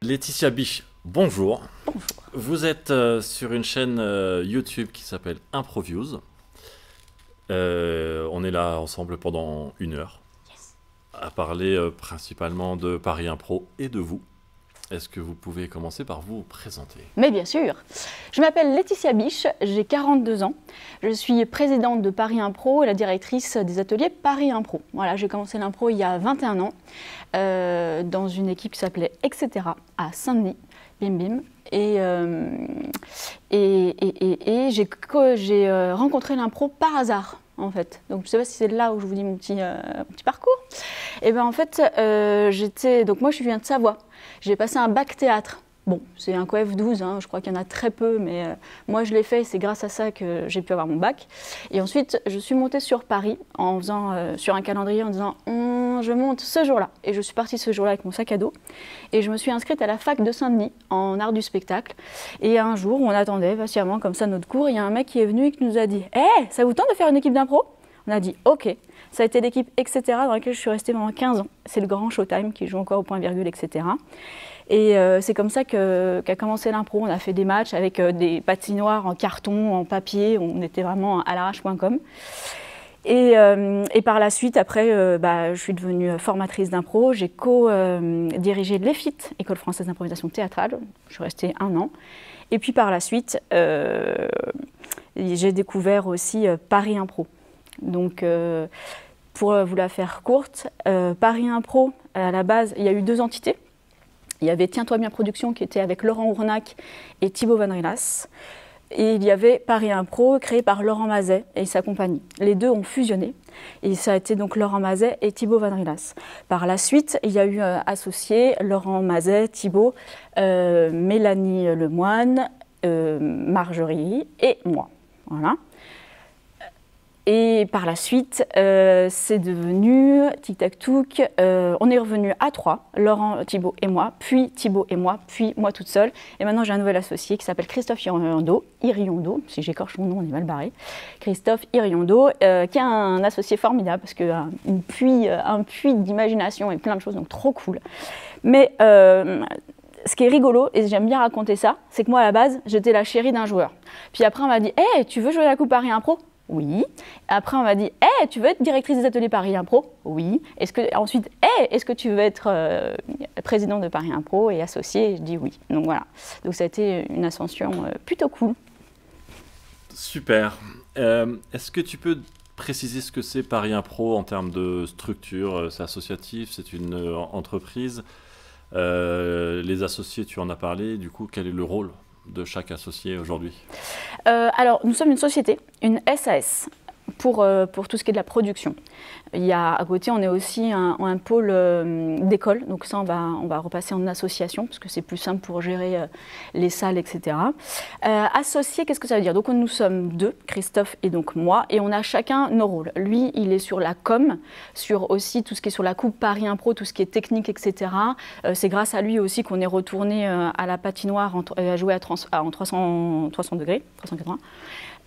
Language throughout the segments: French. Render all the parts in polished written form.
Laetitia Biche, bonjour. Bonjour. Vous êtes sur une chaîne YouTube qui s'appelle Improviews. On est là ensemble pendant 1 heure à parler principalement de Paris Impro et de vous. Est-ce que vous pouvez commencer par vous présenter? Mais bien sûr. Je m'appelle Laetitia Biche, j'ai 42 ans. Je suis présidente de Paris Impro et la directrice des ateliers Paris Impro. Voilà, j'ai commencé l'impro il y a 21 ans dans une équipe qui s'appelait Etc. à Saint-Denis, bim bim. Et j'ai rencontré l'impro par hasard. En fait. Donc je ne sais pas si c'est là où je vous dis mon petit parcours. Et ben en fait, donc moi je viens de Savoie. J'ai passé un bac théâtre. Bon, c'est un coef 12, hein, je crois qu'il y en a très peu, mais moi je l'ai fait, c'est grâce à ça que j'ai pu avoir mon bac. Et ensuite, je suis montée sur Paris en faisant sur un calendrier en disant je monte ce jour-là. Et je suis partie ce jour-là avec mon sac à dos. Et je me suis inscrite à la fac de Saint-Denis en art du spectacle. Et un jour, on attendait patiemment comme ça notre cours, il y a un mec qui est venu et qui nous a dit « ça vous tente de faire une équipe d'impro ?» On a dit « Ok ». Ça a été l'équipe Etc. dans laquelle je suis restée pendant 15 ans. C'est le grand Showtime qui joue encore au point virgule, etc. Et c'est comme ça qu'a commencé l'impro. On a fait des matchs avec des patinoires en carton, en papier. On était vraiment à l'arrache.com. Et par la suite, après, je suis devenue formatrice d'impro. J'ai co-dirigé l'EFIT, École française d'improvisation théâtrale. Je suis restée 1 an. Et puis par la suite, j'ai découvert aussi Paris Impro. Donc, pour vous la faire courte, Paris Impro, à la base, il y a eu 2 entités. Il y avait Tiens-toi bien Production qui était avec Laurent Ournac et Thibaut Van Rilas. Et il y avait Paris Impro créé par Laurent Mazet et sa compagnie. Les 2 ont fusionné et ça a été donc Laurent Mazet et Thibaut Van Rilas. Par la suite, il y a eu associés Laurent Mazet, Thibaut, Mélanie Lemoine, Marjorie et moi. Voilà. Et par la suite, c'est devenu tic-tac-touc. On est revenu à 3, Laurent, Thibaut et moi, puis Thibaut et moi, puis moi toute seule. Et maintenant, j'ai un nouvel associé qui s'appelle Christophe Iriondo, si j'écorche son nom, on est mal barré. Christophe Iriondo, qui est un associé formidable parce qu'un puits d'imagination et plein de choses, donc trop cool. Mais ce qui est rigolo, et j'aime bien raconter ça, c'est que moi, à la base, j'étais la chérie d'un joueur. Puis après, on m'a dit « tu veux jouer à la Coupe Paris Impro ?» Oui. Après, on m'a dit tu veux être directrice des ateliers Paris Impro ?» Oui. Ensuite, est-ce que tu veux être président de Paris Impro et associé? Je dis oui. Donc voilà. Donc ça a été une ascension plutôt cool. Super. Est-ce que tu peux préciser ce que c'est Paris Impro en termes de structure? C'est associatif, c'est une entreprise. Les associés, tu en as parlé. Du coup, quel est le rôle de chaque associé aujourd'hui? Alors, nous sommes une société, une SAS, pour tout ce qui est de la production. Il y a, à côté, on est aussi un pôle d'école, donc ça, on va repasser en association, parce que c'est plus simple pour gérer les salles, etc. Associé, qu'est-ce que ça veut dire? Donc, nous sommes 2, Christophe et donc moi, et on a chacun nos rôles. Lui, il est sur la com, sur aussi tout ce qui est sur la Coupe Paris Impro, tout ce qui est technique, etc. C'est grâce à lui aussi qu'on est retourné à la patinoire à jouer en 300 degrés, 380.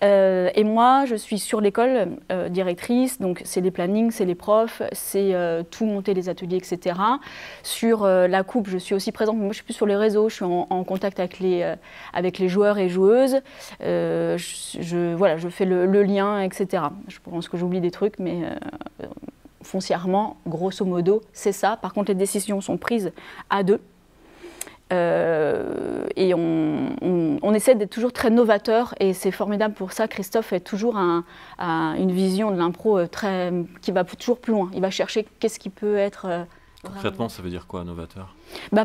Et moi, je suis sur l'école, directrice, donc c'est les plannings, c'est les profs, c'est tout monter les ateliers, etc. Sur la coupe, je suis aussi présente, moi je suis plus sur les réseaux, je suis en contact avec les joueurs et joueuses, je fais le lien, etc. Je pense que j'oublie des trucs, mais foncièrement, grosso modo, c'est ça. Par contre, les décisions sont prises à 2. Et on essaie d'être toujours très novateur et c'est formidable pour ça. Christophe a toujours une vision de l'impro qui va toujours plus loin. Il va chercher qu'est-ce qui peut être... Concrètement, ça veut dire quoi, novateur?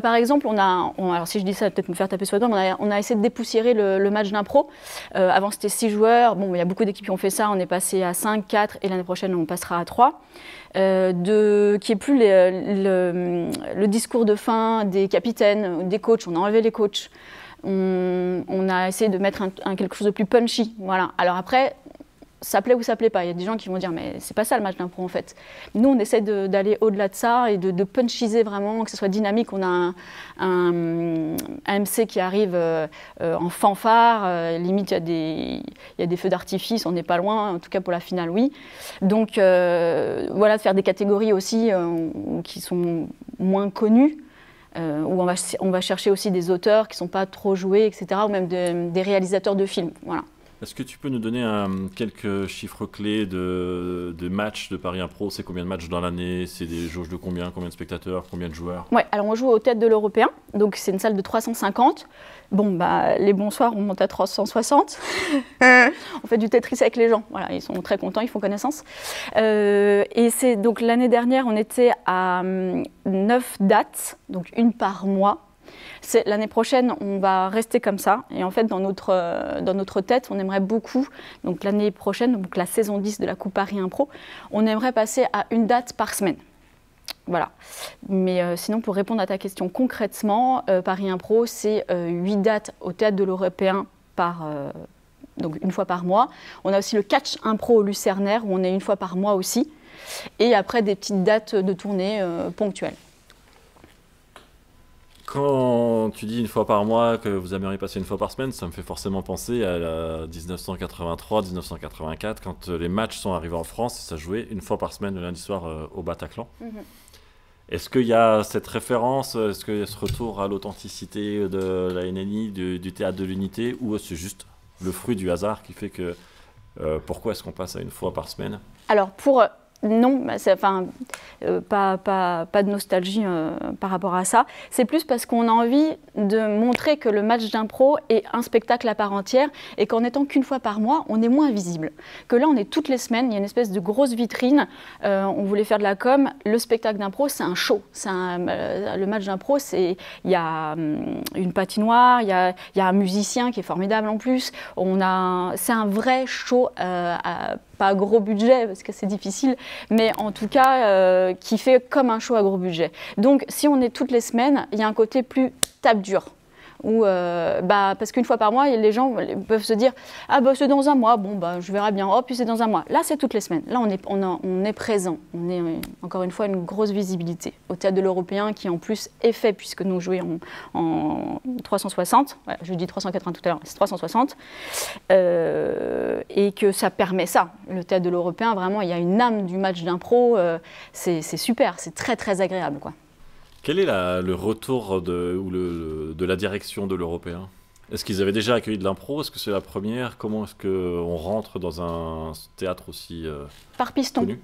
Par exemple, alors si je dis ça, peut-être me faire taper sur les doigts, mais on a essayé de dépoussiérer le match d'impro. Avant, c'était 6 joueurs. Bon, il y a beaucoup d'équipes qui ont fait ça. On est passé à 5, 4 et l'année prochaine, on passera à 3. Qui est plus le discours de fin des capitaines, des coachs. On a enlevé les coachs. On a essayé de mettre quelque chose de plus punchy. Voilà. Alors après, ça plaît ou ça plaît pas. Il y a des gens qui vont dire mais c'est pas ça le match d'impro en fait. Nous on essaie d'aller au-delà de ça et de punchiser vraiment, que ce soit dynamique. On a un MC qui arrive en fanfare, limite il y a des feux d'artifice, on n'est pas loin, en tout cas pour la finale oui. Donc voilà, de faire des catégories aussi qui sont moins connues. où on va chercher aussi des auteurs qui ne sont pas trop joués, etc., ou même des réalisateurs de films. Voilà. Est-ce que tu peux nous donner quelques chiffres clés de matchs de Paris Impro? C'est combien de matchs dans l'année? C'est des jauges de combien? Combien de spectateurs? Combien de joueurs? Ouais, alors on joue au Théâtre de l'Européen, donc c'est une salle de 350. Bon, bah, les bons soirs, on monte à 360. On fait du Tetris avec les gens. Voilà, ils sont très contents, ils font connaissance. Et c'est donc l'année dernière, on était à 9 dates, donc une par mois. L'année prochaine, on va rester comme ça. Et en fait, dans notre tête, on aimerait beaucoup, donc l'année prochaine, donc la saison 10 de la Coupe Paris Impro, on aimerait passer à une date par semaine. Voilà. Mais sinon, pour répondre à ta question concrètement, Paris Impro, c'est 8 dates au Théâtre de l'Européen donc une fois par mois. On a aussi le Catch Impro au Lucernaire, où on est une fois par mois aussi. Et après, des petites dates de tournée ponctuelles. Quand tu dis une fois par mois que vous aimeriez passer une fois par semaine, ça me fait forcément penser à la 1983-1984, quand les matchs sont arrivés en France et ça jouait une fois par semaine le lundi soir au Bataclan. Est-ce qu'il y a cette référence, est-ce qu'il y a ce retour à l'authenticité de la NNI, du Théâtre de l'Unité, ou c'est juste le fruit du hasard qui fait que pourquoi est-ce qu'on passe à une fois par semaine? Alors non, pas de nostalgie par rapport à ça. C'est plus parce qu'on a envie de montrer que le match d'impro est un spectacle à part entière et qu'en étant qu'une fois par mois, on est moins visible. Que là, on est toutes les semaines, il y a une espèce de grosse vitrine. On voulait faire de la com. Le spectacle d'impro, c'est un show. Le match d'impro, il y a une patinoire, il y a un musicien qui est formidable en plus. C'est un vrai show pas gros budget parce que c'est difficile, mais en tout cas qui fait comme un show à gros budget. Donc si on est toutes les semaines, il y a un côté plus tape dur. Parce qu'une fois par mois, les gens peuvent se dire « Ah bah c'est dans un mois, bon bah je verrai bien, oh puis c'est dans un mois ». Là c'est toutes les semaines, là on est présent, on est encore une fois une grosse visibilité. Au Théâtre de l'Européen qui en plus est fait puisque nous jouons en 360, ouais, je dis 380 tout à l'heure, c'est 360, et que ça permet ça. Le Théâtre de l'Européen, vraiment il y a une âme du match d'impro, c'est super, c'est très très agréable quoi. Quel est le retour de la direction de l'Européen? Est-ce qu'ils avaient déjà accueilli de l'impro? Est-ce que c'est la première? Comment est-ce qu'on rentre dans un théâtre aussi Par piston. Connu?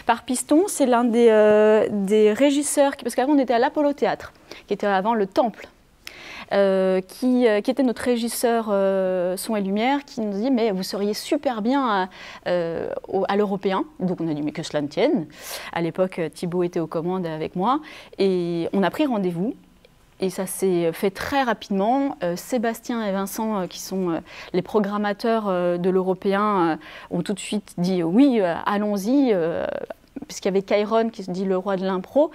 Par piston, c'est l'un des régisseurs, parce qu'avant on était à l'Apollo Théâtre, qui était avant le Temple. Qui était notre régisseur son et lumière, qui nous dit mais vous seriez super bien à l'Européen. Donc on a dit mais que cela ne tienne. À l'époque Thibaut était aux commandes avec moi et on a pris rendez-vous. Et ça s'est fait très rapidement. Sébastien et Vincent, qui sont les programmateurs de l'Européen, ont tout de suite dit oui, allons-y, puisqu'il y avait Kairon qui se dit le roi de l'impro,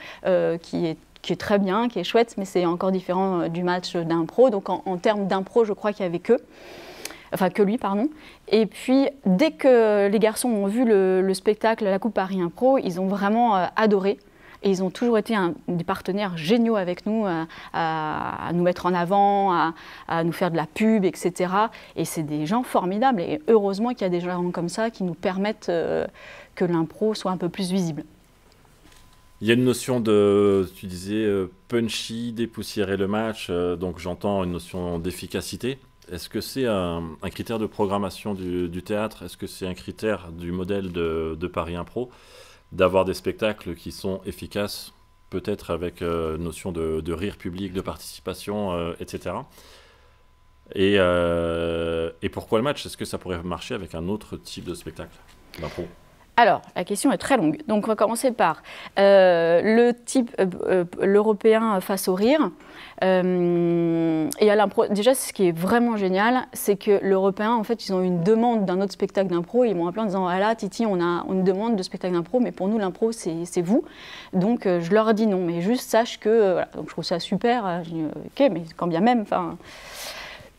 qui est très bien, qui est chouette, mais c'est encore différent du match d'impro. Donc en termes d'impro, je crois qu'il n'y avait que lui, pardon. Et puis, dès que les garçons ont vu le spectacle La Coupe Paris Impro, ils ont vraiment adoré. Et ils ont toujours été des partenaires géniaux avec nous, à nous mettre en avant, à nous faire de la pub, etc. Et c'est des gens formidables. Et heureusement qu'il y a des gens comme ça qui nous permettent que l'impro soit un peu plus visible. Il y a une notion tu disais, punchy, dépoussiérer le match, donc j'entends une notion d'efficacité. Est-ce que c'est un critère de programmation du théâtre? Est-ce que c'est un critère du modèle de Paris Impro d'avoir des spectacles qui sont efficaces, peut-être avec notion de rire public, de participation, etc. Et pourquoi le match? Est-ce que ça pourrait marcher avec un autre type de spectacle d'impro? Alors, la question est très longue. Donc, on va commencer par le type l'Européen face au rire. Et à l'impro, déjà, ce qui est vraiment génial, c'est que l'Européen, en fait, ils ont eu une demande d'un autre spectacle d'impro. Ils m'ont appelé en disant, ah là, Titi, on a une demande de spectacle d'impro, mais pour nous, l'impro, c'est vous. Donc, je leur ai dit non, mais juste sache que, voilà. Donc, je trouve ça super. Je dis, ok, mais quand bien même, enfin...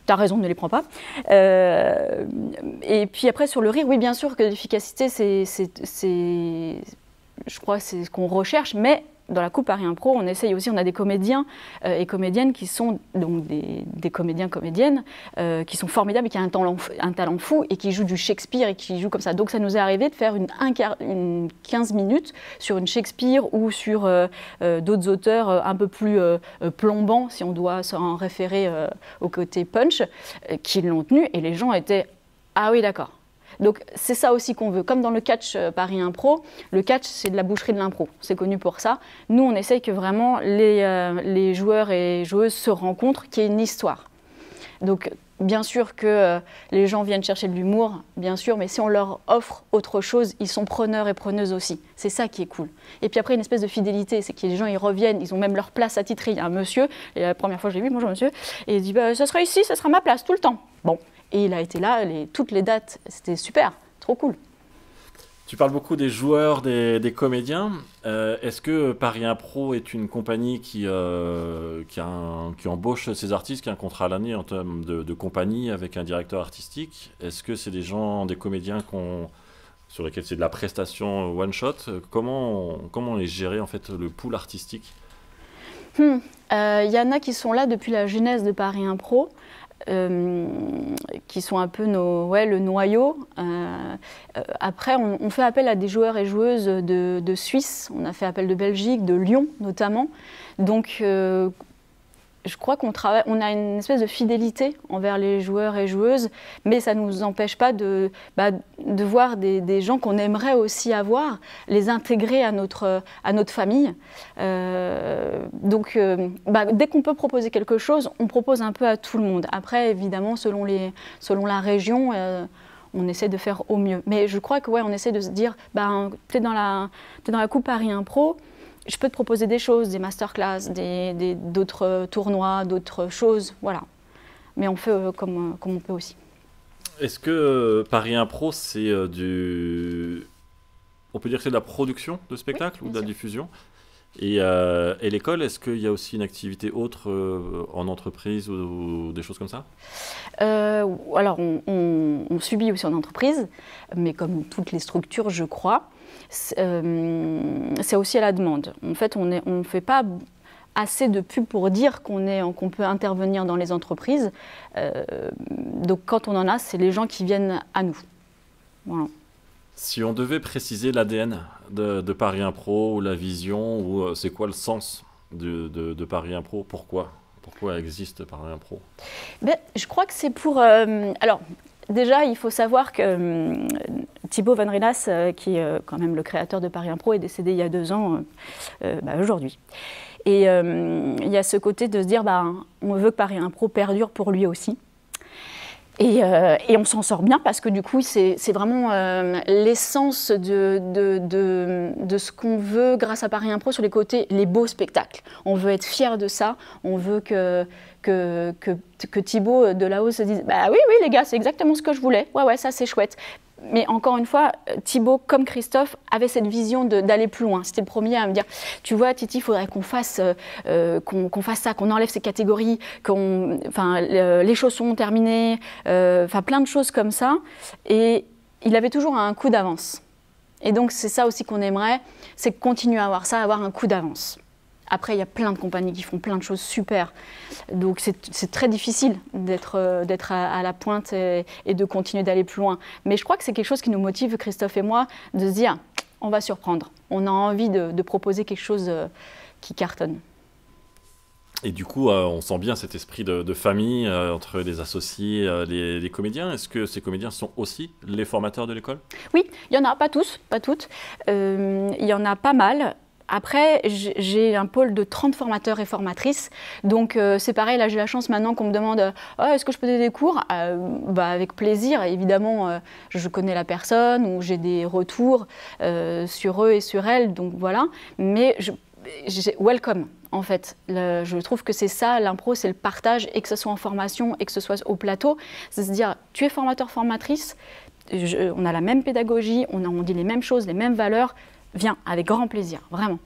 T'as raison, ne les prends pas. Et puis après, sur le rire, oui, bien sûr que l'efficacité, je crois, c'est ce qu'on recherche, mais dans la coupe Paris Impro, on essaye aussi, on a des comédiens et comédiennes qui sont donc des comédiens, comédiennes qui sont formidables et qui ont un talent fou et qui jouent du Shakespeare et qui jouent comme ça. Donc ça nous est arrivé de faire une 15 minutes sur une Shakespeare ou sur d'autres auteurs un peu plus plombants, si on doit s'en référer au côté punch, qui l'ont tenu et les gens étaient « Ah oui, d'accord ». Donc c'est ça aussi qu'on veut. Comme dans le catch Paris Impro, le catch c'est de la boucherie de l'impro, c'est connu pour ça. Nous on essaye que vraiment les joueurs et joueuses se rencontrent, qu'il y ait une histoire. Donc bien sûr que les gens viennent chercher de l'humour, bien sûr, mais si on leur offre autre chose, ils sont preneurs et preneuses aussi. C'est ça qui est cool. Et puis après une espèce de fidélité, c'est que les gens ils reviennent, ils ont même leur place attitrée. Il y a un monsieur, et la première fois que je l'ai vu, bonjour monsieur, et il dit bah, ça sera ici, ça sera ma place tout le temps. Bon. Et il a été là, toutes les dates, c'était super, trop cool. Tu parles beaucoup des joueurs, des comédiens. Est-ce que Paris Impro est une compagnie qui embauche ses artistes, qui a un contrat à l'année en termes de compagnie avec un directeur artistique? Est-ce que c'est des comédiens sur lesquels c'est de la prestation one-shot? Comment est géré en fait le pool artistique? Y en a qui sont là depuis la genèse de Paris Impro. Qui sont un peu le noyau. Après, on fait appel à des joueurs et joueuses de Suisse, on a fait appel de Belgique, de Lyon notamment. Donc, je crois qu'on a une espèce de fidélité envers les joueurs et joueuses, mais ça ne nous empêche pas de voir des gens qu'on aimerait aussi avoir, les intégrer à notre famille. Donc, dès qu'on peut proposer quelque chose, on propose un peu à tout le monde. Après, évidemment, selon la région, on essaie de faire au mieux. Mais je crois que on essaie de se dire, t'es dans la coupe Paris Impro, je peux te proposer des choses, des masterclass, d'autres tournois, d'autres choses, voilà. Mais on fait comme on peut aussi. Est-ce que Paris Impro, c'est on peut dire que c'est de la production de spectacles ou de la diffusion? Et l'école, est-ce qu'il y a aussi une activité autre en entreprise ou des choses comme ça? Alors, on subit aussi en entreprise, mais comme toutes les structures, je crois. C'est aussi à la demande. En fait, on ne fait pas assez de pub pour dire qu'on peut intervenir dans les entreprises. Donc quand on en a, c'est les gens qui viennent à nous. Voilà. Si on devait préciser l'ADN de Paris Impro ou la vision, ou c'est quoi le sens de Paris Impro? Pourquoi existe Paris Impro? Je crois que c'est pour... alors, déjà, il faut savoir que Thibaut Van Rinas, qui est quand même le créateur de Paris Impro, est décédé il y a 2 ans, aujourd'hui. Et il y a ce côté de se dire, on veut que Paris Impro perdure pour lui aussi. Et on s'en sort bien parce que du coup, c'est vraiment l'essence de ce qu'on veut grâce à Paris Impro sur les côtés, les beaux spectacles. On veut être fiers de ça, on veut que Thibaut de là-haut se dise « oui, les gars, c'est exactement ce que je voulais, ouais, ça c'est chouette ». Mais encore une fois, Thibaut, comme Christophe, avait cette vision d'aller plus loin. C'était le premier à me dire, tu vois, Titi, il faudrait qu'on fasse ça, qu'on enlève ces catégories, les choses sont terminées, plein de choses comme ça. Et il avait toujours un coup d'avance. Et donc, c'est ça aussi qu'on aimerait, c'est continuer à avoir ça, avoir un coup d'avance. Après, il y a plein de compagnies qui font plein de choses super. Donc, c'est très difficile d'être à la pointe et de continuer d'aller plus loin. Mais je crois que c'est quelque chose qui nous motive, Christophe et moi, de se dire, on va surprendre. On a envie de proposer quelque chose qui cartonne. Et du coup, on sent bien cet esprit de famille entre les associés, les comédiens. Est-ce que ces comédiens sont aussi les formateurs de l'école? Oui, il y en a, pas tous, pas toutes. Il y en a pas mal. Après, j'ai un pôle de 30 formateurs et formatrices, donc c'est pareil, là j'ai la chance maintenant qu'on me demande est-ce que je peux donner des cours? Avec plaisir, évidemment, je connais la personne ou j'ai des retours sur eux et sur elle, donc voilà, mais welcome en fait. Je trouve que c'est ça, l'impro, c'est le partage, et que ce soit en formation et que ce soit au plateau, c'est se dire, tu es formateur, formatrice, on a la même pédagogie, on dit les mêmes choses, les mêmes valeurs, viens, avec grand plaisir, vraiment.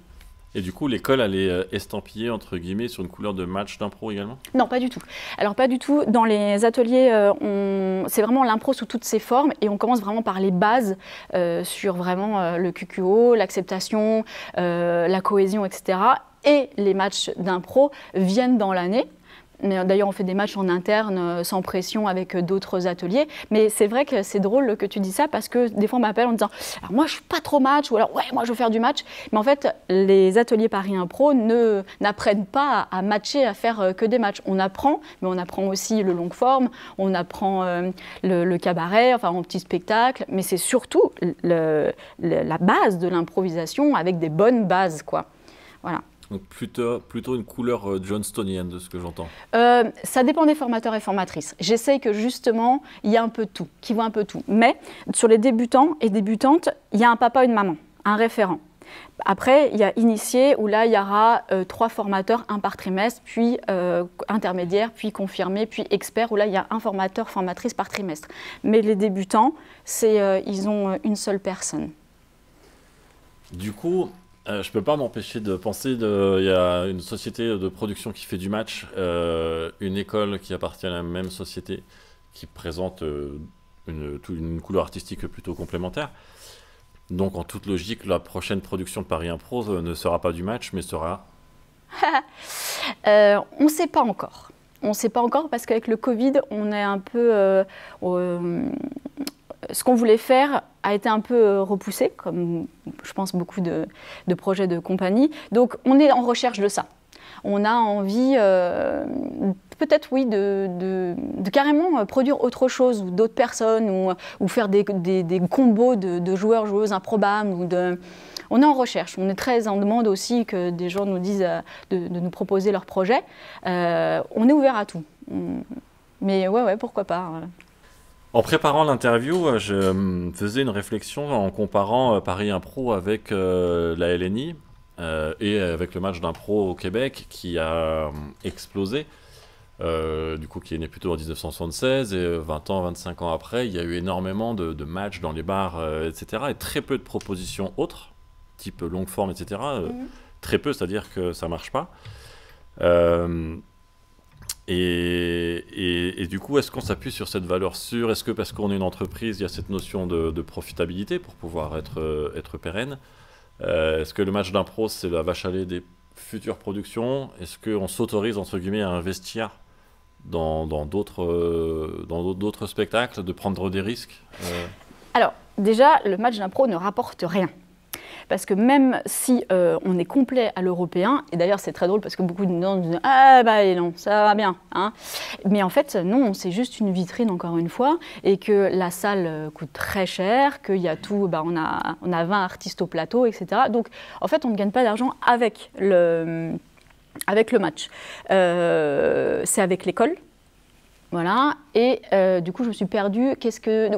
Et du coup, l'école, elle est estampillée, entre guillemets, sur une couleur de match d'impro également? Non, pas du tout. Alors pas du tout. Dans les ateliers, c'est vraiment l'impro sous toutes ses formes et on commence vraiment par les bases sur vraiment le QQO, l'acceptation, la cohésion, etc. Et les matchs d'impro viennent dans l'année. D'ailleurs, on fait des matchs en interne, sans pression, avec d'autres ateliers. Mais c'est vrai que c'est drôle que tu dis ça parce que des fois, on m'appelle en disant « Alors moi, je ne suis pas trop match » ou alors « Ouais, moi, je veux faire du match ». Mais en fait, les ateliers Paris Impro n'apprennent pas à matcher, à faire que des matchs. On apprend, mais on apprend aussi le long forme, on apprend le cabaret, enfin, en petit spectacle. Mais c'est surtout la base de l'improvisation avec des bonnes bases, quoi. Voilà. Donc plutôt une couleur johnstonienne de ce que j'entends. Ça dépend des formateurs et formatrices. J'essaye que justement, il y a un peu de tout, qu'ils voient un peu tout. Mais sur les débutants et débutantes, il y a un papa et une maman, un référent. Après, il y a initié, où là, il y aura 3 formateurs, un par trimestre, puis intermédiaire, puis confirmé, puis expert, où là, il y a un formateur, formatrice par trimestre. Mais les débutants, ils ont une seule personne. Du coup, je ne peux pas m'empêcher de penser, il y a une société de production qui fait du match, une école qui appartient à la même société, qui présente une couleur artistique plutôt complémentaire. Donc en toute logique, la prochaine production de Paris Impro ne sera pas du match, mais sera... On ne sait pas encore. On ne sait pas encore parce qu'avec le Covid, on est un peu... ce qu'on voulait faire a été un peu repoussé, comme je pense beaucoup de projets de compagnie. Donc on est en recherche de ça. On a envie, peut-être oui, de carrément produire autre chose, ou d'autres personnes, ou faire des combos de joueurs, joueuses improbables. On est en recherche. On est très en demande aussi que des gens nous disent de nous proposer leurs projets. On est ouvert à tout. Mais ouais, pourquoi pas. En préparant l'interview, je faisais une réflexion en comparant Paris Impro avec la LNI et avec le match d'impro au Québec qui a explosé, du coup qui est né plutôt en 1976 et 20 ans, 25 ans après, il y a eu énormément de matchs dans les bars, etc. et très peu de propositions autres, type longue forme, etc. Très peu, c'est-à-dire que ça marche pas. Et du coup, est-ce qu'on s'appuie sur cette valeur sûre? Est-ce que parce qu'on est une entreprise, il y a cette notion de profitabilité pour pouvoir être pérenne? Est-ce que le match d'impro, c'est la vache à lait des futures productions? Est-ce qu'on s'autorise, entre guillemets, à investir dans d'autres spectacles, de prendre des risques? Alors, déjà, le match d'impro ne rapporte rien. Parce que même si on est complet à l'européen, et d'ailleurs c'est très drôle parce que beaucoup de gens disent « Ah bah non, ça va bien hein ». Mais en fait non, c'est juste une vitrine encore une fois, et que la salle coûte très cher, qu'il y a tout, on a 20 artistes au plateau, etc. Donc en fait on ne gagne pas d'argent avec le match. C'est avec l'école. Voilà, et du coup je me suis perdue. Qu'est-ce que.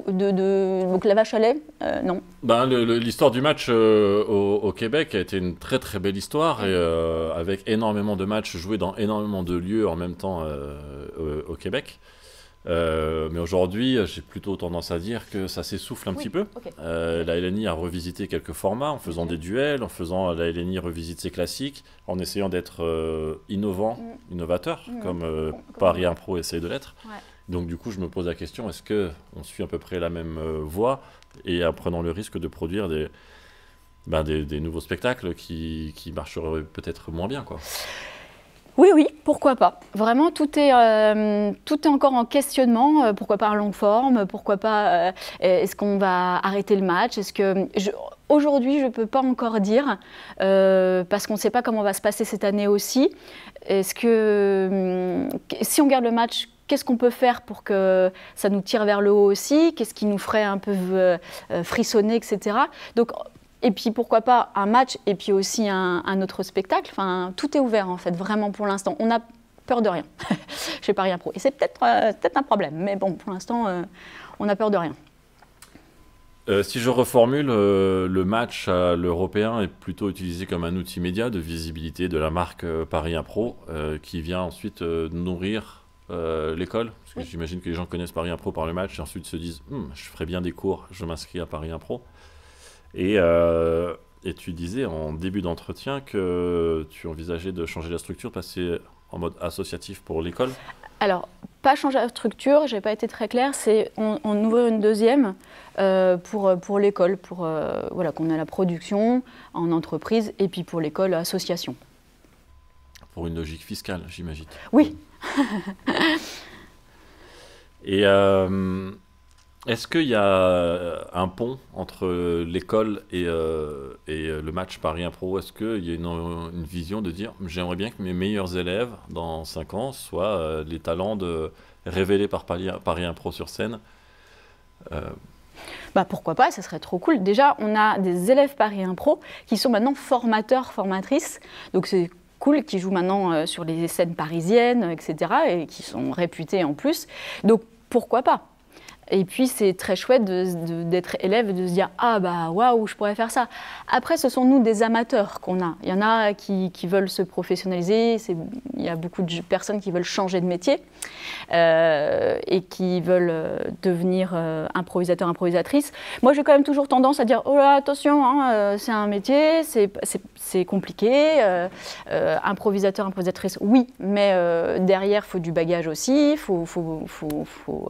Donc la vache à lait non. L'histoire du match au Québec a été une très très belle histoire, et, avec énormément de matchs joués dans énormément de lieux en même temps au Québec. Mais aujourd'hui, j'ai plutôt tendance à dire que ça s'essouffle un petit peu. Okay. La LNI a revisité quelques formats en faisant des duels, en faisant la LNI revisite ses classiques, en essayant d'être innovateur, comme Paris Impro essaye de l'être. Ouais. Donc du coup, je me pose la question, est-ce qu'on suit à peu près la même voie, et en prenant le risque de produire des nouveaux spectacles qui marcheraient peut-être moins bien, quoi. Oui, pourquoi pas. Vraiment, tout est encore en questionnement. Pourquoi pas en longue forme? Pourquoi pas est-ce qu'on va arrêter le match? Aujourd'hui, je ne peux pas encore dire, parce qu'on ne sait pas comment va se passer cette année aussi. Est-ce que si on garde le match, qu'est-ce qu'on peut faire pour que ça nous tire vers le haut aussi? Qu'est-ce qui nous ferait un peu frissonner, etc. Donc, et puis pourquoi pas un match et puis aussi un autre spectacle. Enfin, tout est ouvert en fait, vraiment pour l'instant. On a peur de rien chez Paris Impro. Et c'est peut-être un problème, mais bon, pour l'instant, on a peur de rien. Si je reformule, le match à l'européen est plutôt utilisé comme un outil média de visibilité de la marque Paris Impro, qui vient ensuite nourrir l'école. Parce que j'imagine que les gens connaissent Paris Impro par le match et ensuite se disent « Je ferai bien des cours, je m'inscris à Paris Impro ». Et Et tu disais en début d'entretien que tu envisageais de changer la structure, passer en mode associatif pour l'école. Alors, pas changer la structure, j'ai pas été très claire, c'est en ouvrir une deuxième pour l'école, pour voilà, qu'on ait la production en entreprise et puis pour l'école association. Pour une logique fiscale, j'imagine. Oui. Et est-ce qu'il y a un pont entre l'école et le match Paris Impro? Est-ce qu'il y a une vision de dire j'aimerais bien que mes meilleurs élèves dans 5 ans soient les talents révélés par Paris Impro sur scène? Bah pourquoi pas, ça serait trop cool. Déjà, on a des élèves Paris Impro qui sont maintenant formateurs, formatrices. Donc c'est cool, qui jouent maintenant sur les scènes parisiennes, etc. et qui sont réputés en plus. Donc pourquoi pas? Et puis c'est très chouette d'être élève et de se dire « Ah bah waouh, je pourrais faire ça ». Après, ce sont nous des amateurs qu'on a. Il y en a qui veulent se professionnaliser, il y a beaucoup de personnes qui veulent changer de métier et qui veulent devenir improvisateur, improvisatrice. Moi, j'ai quand même toujours tendance à dire « Oh là, attention, hein, c'est un métier, c'est compliqué. Improvisateur, improvisatrice, oui, mais derrière, il faut du bagage aussi, il faut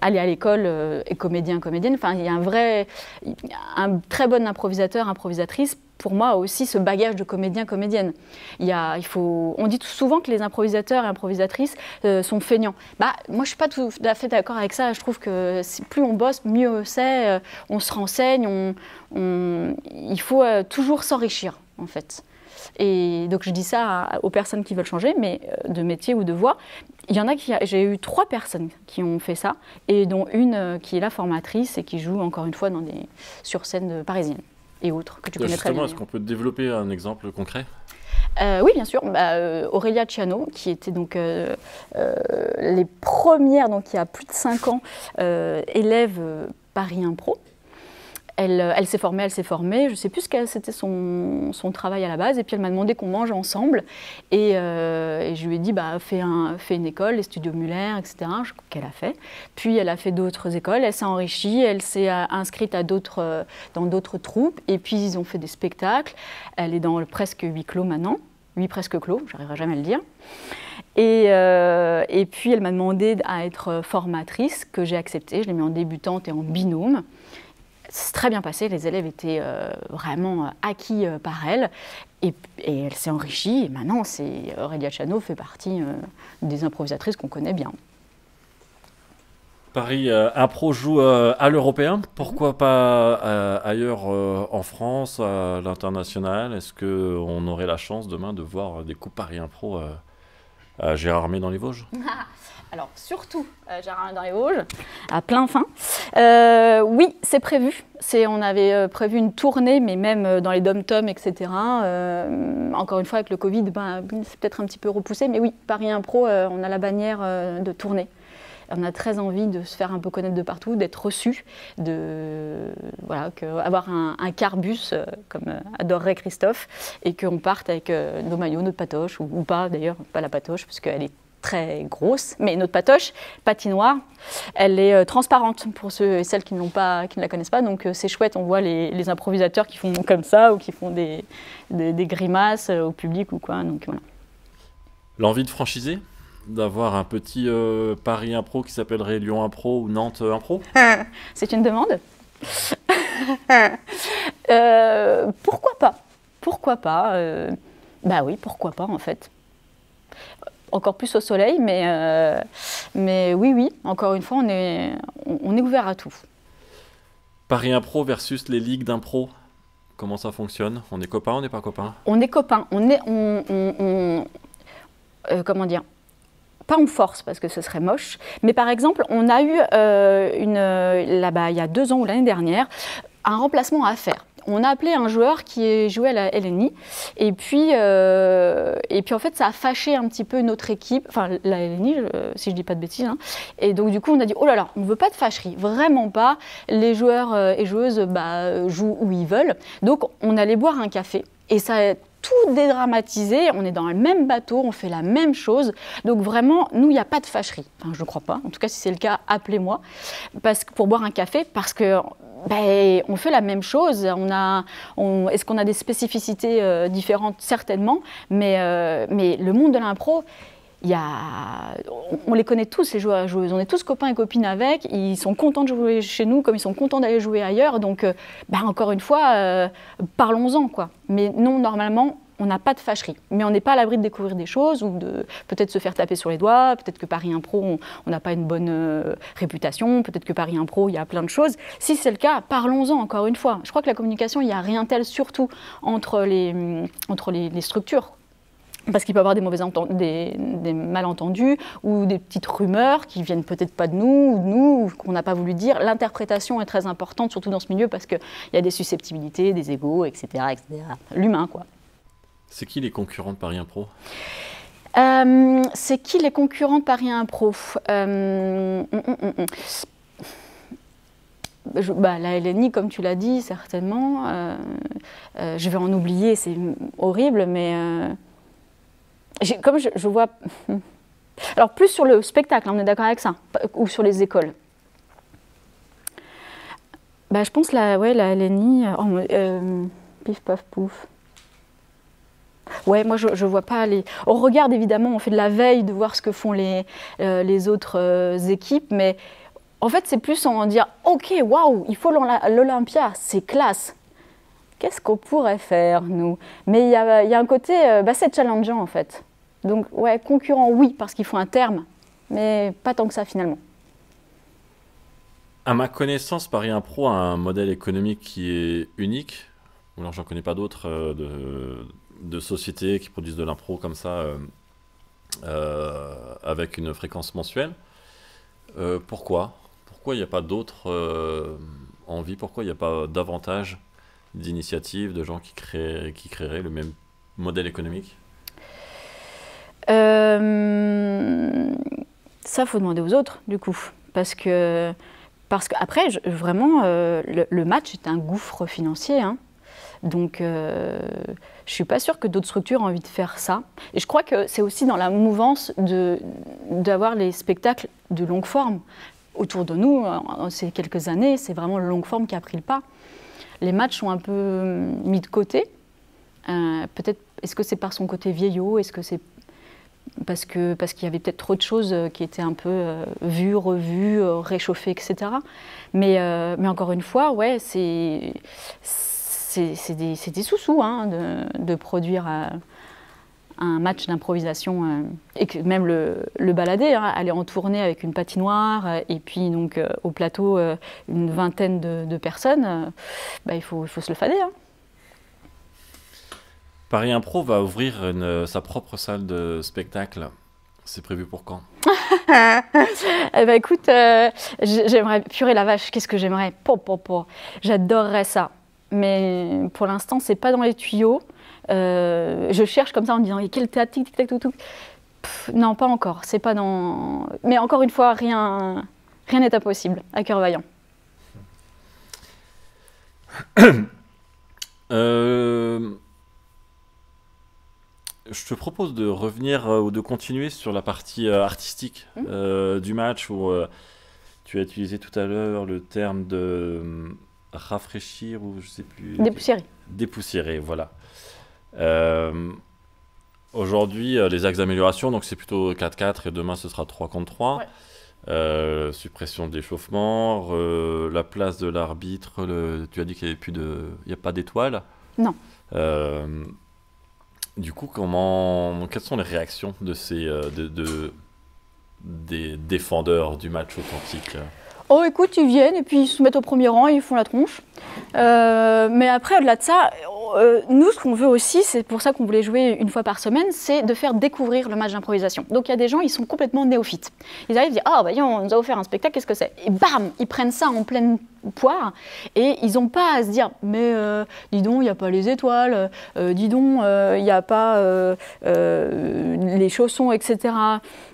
aller à l'école et comédien, comédienne. Enfin, il y a un très bon improvisateur, improvisatrice. Pour moi aussi, ce bagage de comédien, comédienne. On dit souvent que les improvisateurs et improvisatrices sont feignants. Bah, moi, je ne suis pas tout à fait d'accord avec ça. Je trouve que plus on bosse, mieux c'est. On se renseigne. Il faut toujours s'enrichir, en fait. Et donc, je dis ça aux personnes qui veulent changer, mais de métier ou de voix. Il y en a j'ai eu 3 personnes qui ont fait ça, et dont une qui est la formatrice et qui joue encore une fois sur scène parisienne et autres, que tu connais très bien. Justement, est-ce qu'on peut développer un exemple concret? Oui, bien sûr. Aurélia Ciano, qui était donc les premières, donc il y a plus de 5 ans, élève Paris Impro. Elle s'est formée, je ne sais plus ce que c'était son travail à la base, et puis elle m'a demandé qu'on mange ensemble, et je lui ai dit, bah, fais une école, les studios Muller, etc., qu'elle a fait. Puis elle a fait d'autres écoles, elle s'est enrichie, elle s'est inscrite dans d'autres troupes, et puis ils ont fait des spectacles. Elle est dans presque 8 clos maintenant, 8 presque clos, j'arriverai jamais à le dire. Et puis elle m'a demandé à être formatrice, que j'ai accepté, je l'ai mis en débutante et en binôme. C'est très bien passé, les élèves étaient vraiment acquis par elle, et elle s'est enrichie, et maintenant Aurélia Ciano fait partie des improvisatrices qu'on connaît bien. Paris Impro joue à l'européen, pourquoi pas ailleurs en France, à l'international? Est-ce qu'on aurait la chance demain de voir des coupes Paris Impro à Gérardmer dans les Vosges? Alors, surtout Gérardmer dans les Vosges, à plein fin. Oui, c'est prévu. On avait prévu une tournée, mais même dans les dom-toms, etc. Encore une fois, avec le Covid, c'est peut-être un petit peu repoussé, mais oui, Paris Impro, on a la bannière de tournée. On a très envie de se faire un peu connaître de partout, d'être reçu, avoir un quarbus, comme adorerait Christophe, et qu'on parte avec nos maillots, notre patoche, ou pas d'ailleurs, pas la patoche, parce qu'elle est très grosse, mais notre patoche, patinoire, elle est transparente pour ceux et celles qui ne la connaissent pas, donc c'est chouette, on voit les improvisateurs qui font comme ça, ou qui font des grimaces au public ou quoi, donc voilà. L'envie de franchiser? D'avoir un petit Paris Impro qui s'appellerait Lyon Impro ou Nantes Impro? C'est une demande. Pourquoi pas? Pourquoi pas? Bah oui, pourquoi pas en fait. Encore plus au soleil, mais oui, encore une fois, on est ouvert à tout. Paris Impro versus les ligues d'impro, comment ça fonctionne? On est copains, on n'est pas copains? On est copains, comment dire? Pas en force, parce que ce serait moche, mais par exemple, on a eu là-bas, il y a 2 ans ou l'année dernière, un remplacement à faire. On a appelé un joueur qui jouait à la LNI, et puis en fait, ça a fâché un petit peu notre équipe, enfin la LNI, si je dis pas de bêtises, hein. Et donc du coup, on a dit, oh là là, on veut pas de fâcherie, vraiment pas, les joueurs et joueuses jouent où ils veulent, donc on allait boire un café, et ça a tout dédramatisé, on est dans le même bateau, on fait la même chose, donc vraiment, nous, il n'y a pas de fâcherie, enfin je ne crois pas, en tout cas si c'est le cas, appelez-moi, pour boire un café, parce que ben, on fait la même chose. Est-ce qu'on a des spécificités différentes? Certainement, mais le monde de l'impro, on les connaît tous, les joueurs et joueuses. On est tous copains et copines avec. Ils sont contents de jouer chez nous comme ils sont contents d'aller jouer ailleurs. Donc, ben, encore une fois, parlons-en, quoi. Mais non, normalement, on n'a pas de fâcherie. Mais on n'est pas à l'abri de découvrir des choses ou de peut-être se faire taper sur les doigts. Peut-être que Paris Impro, on n'a pas une bonne réputation. Peut-être que Paris Impro, il y a plein de choses. Si c'est le cas, parlons-en encore une fois. Je crois que la communication, il n'y a rien tel, surtout entre les structures. Parce qu'il peut y avoir des malentendus ou des petites rumeurs qui viennent peut-être pas de nous ou de nous, ou qu'on n'a pas voulu dire. L'interprétation est très importante, surtout dans ce milieu, parce qu'il y a des susceptibilités, des égos, etc. etc. L'humain, quoi. C'est qui les concurrents de Paris Impro? C'est qui les concurrents de Paris Impro? La LNI, comme tu l'as dit, certainement. Je vais en oublier, c'est horrible, mais... Comme je vois... Alors, plus sur le spectacle, on est d'accord avec ça, ou sur les écoles. Je pense la LNI... pif, paf, pouf. Ouais, moi, je vois pas les... On regarde, évidemment, on fait de la veille de voir ce que font les autres équipes, mais en fait, c'est plus en dire « Ok, waouh, il faut l'Olympia, c'est classe. Qu'est-ce qu'on pourrait faire, nous ?» Mais il y a un côté... c'est challengeant, en fait. Donc, ouais, concurrent, oui, parce qu'il faut un terme, mais pas tant que ça, finalement. À ma connaissance, Paris Impro a un modèle économique qui est unique. Alors, j'en connais pas d'autres de sociétés qui produisent de l'impro comme ça, avec une fréquence mensuelle. Pourquoi il n'y a pas d'autres envies? Pourquoi il n'y a pas davantage d'initiatives, de gens qui créeraient le même modèle économique? Ça, faut demander aux autres, du coup. Parce que après, vraiment, le match est un gouffre financier. Hein. Donc, je ne suis pas sûre que d'autres structures ont envie de faire ça. Et je crois que c'est aussi dans la mouvance d'avoir les spectacles de longue forme. Autour de nous, ces quelques années, c'est vraiment le longue forme qui a pris le pas. Les matchs sont un peu mis de côté. Peut-être, est-ce que c'est par son côté vieillot? Est-ce que c'est parce qu'il y avait peut-être trop de choses qui étaient un peu vues, revues, réchauffées, etc. Mais encore une fois, ouais, c'est des sous-sous hein, de produire un match d'improvisation et que même le balader, hein, aller en tournée avec une patinoire et puis donc au plateau une vingtaine de personnes, il faut se le fader. Hein. Paris Impro va ouvrir sa propre salle de spectacle. C'est prévu pour quand? Écoute, j'aimerais... Purée la vache, qu'est-ce que j'aimerais? J'adorerais ça. Mais pour l'instant, c'est pas dans les tuyaux. Je cherche comme ça en me disant quel théâtre, tic, tac, tout. Non, pas encore. C'est pas dans... Mais encore une fois, rien n'est impossible, à cœur vaillant. Je te propose de revenir ou de continuer sur la partie artistique du match où tu as utilisé tout à l'heure le terme de rafraîchir ou je sais plus... Dépoussiérer. Dépoussiérer, voilà. Aujourd'hui, les axes d'amélioration, donc c'est plutôt 4-4 et demain ce sera 3 contre 3. Ouais. Suppression de l'échauffement, la place de l'arbitre, tu as dit qu'il n'y a pas d'étoile. Non. Du coup, quelles sont les réactions de des défendeurs du match authentique? Oh, écoute, ils viennent et puis ils se mettent au premier rang et ils font la tronche. Mais après, au-delà de ça, nous, ce qu'on veut aussi, c'est pour ça qu'on voulait jouer une fois par semaine, c'est de faire découvrir le match d'improvisation. Donc, il y a des gens, ils sont complètement néophytes. Ils arrivent, ils disent « Ah, on nous a offert un spectacle, qu'est-ce que c'est ?» Et bam, ils prennent ça en pleine poire et ils n'ont pas à se dire « Mais dis donc, il n'y a pas les étoiles, dis donc, il n'y a pas les chaussons, etc. »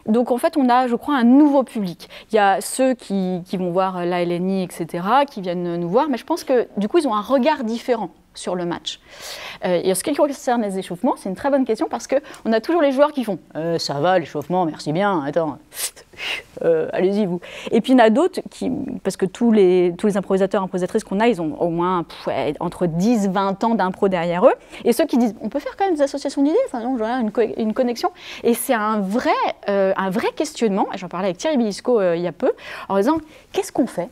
Donc, en fait, on a, je crois, un nouveau public. Il y a ceux qui vont voir la LNI, etc., qui viennent nous voir, mais je pense que, du coup, ils ont un regard différent sur le match. Et en ce qui concerne les échauffements, c'est une très bonne question parce qu'on a toujours les joueurs qui font « ça va, l'échauffement, merci bien, attends, allez-y vous ». Et puis il y en a d'autres, parce que tous les improvisateurs, improvisatrices qu'on a, ils ont au moins entre 10-20 ans d'impro derrière eux. Et ceux qui disent « on peut faire quand même des associations d'idées, enfin non, j'aurais une connexion ». Et c'est un vrai questionnement, et j'en parlais avec Thierry Bilisco il y a peu, en disant « qu'est-ce qu'on fait ?»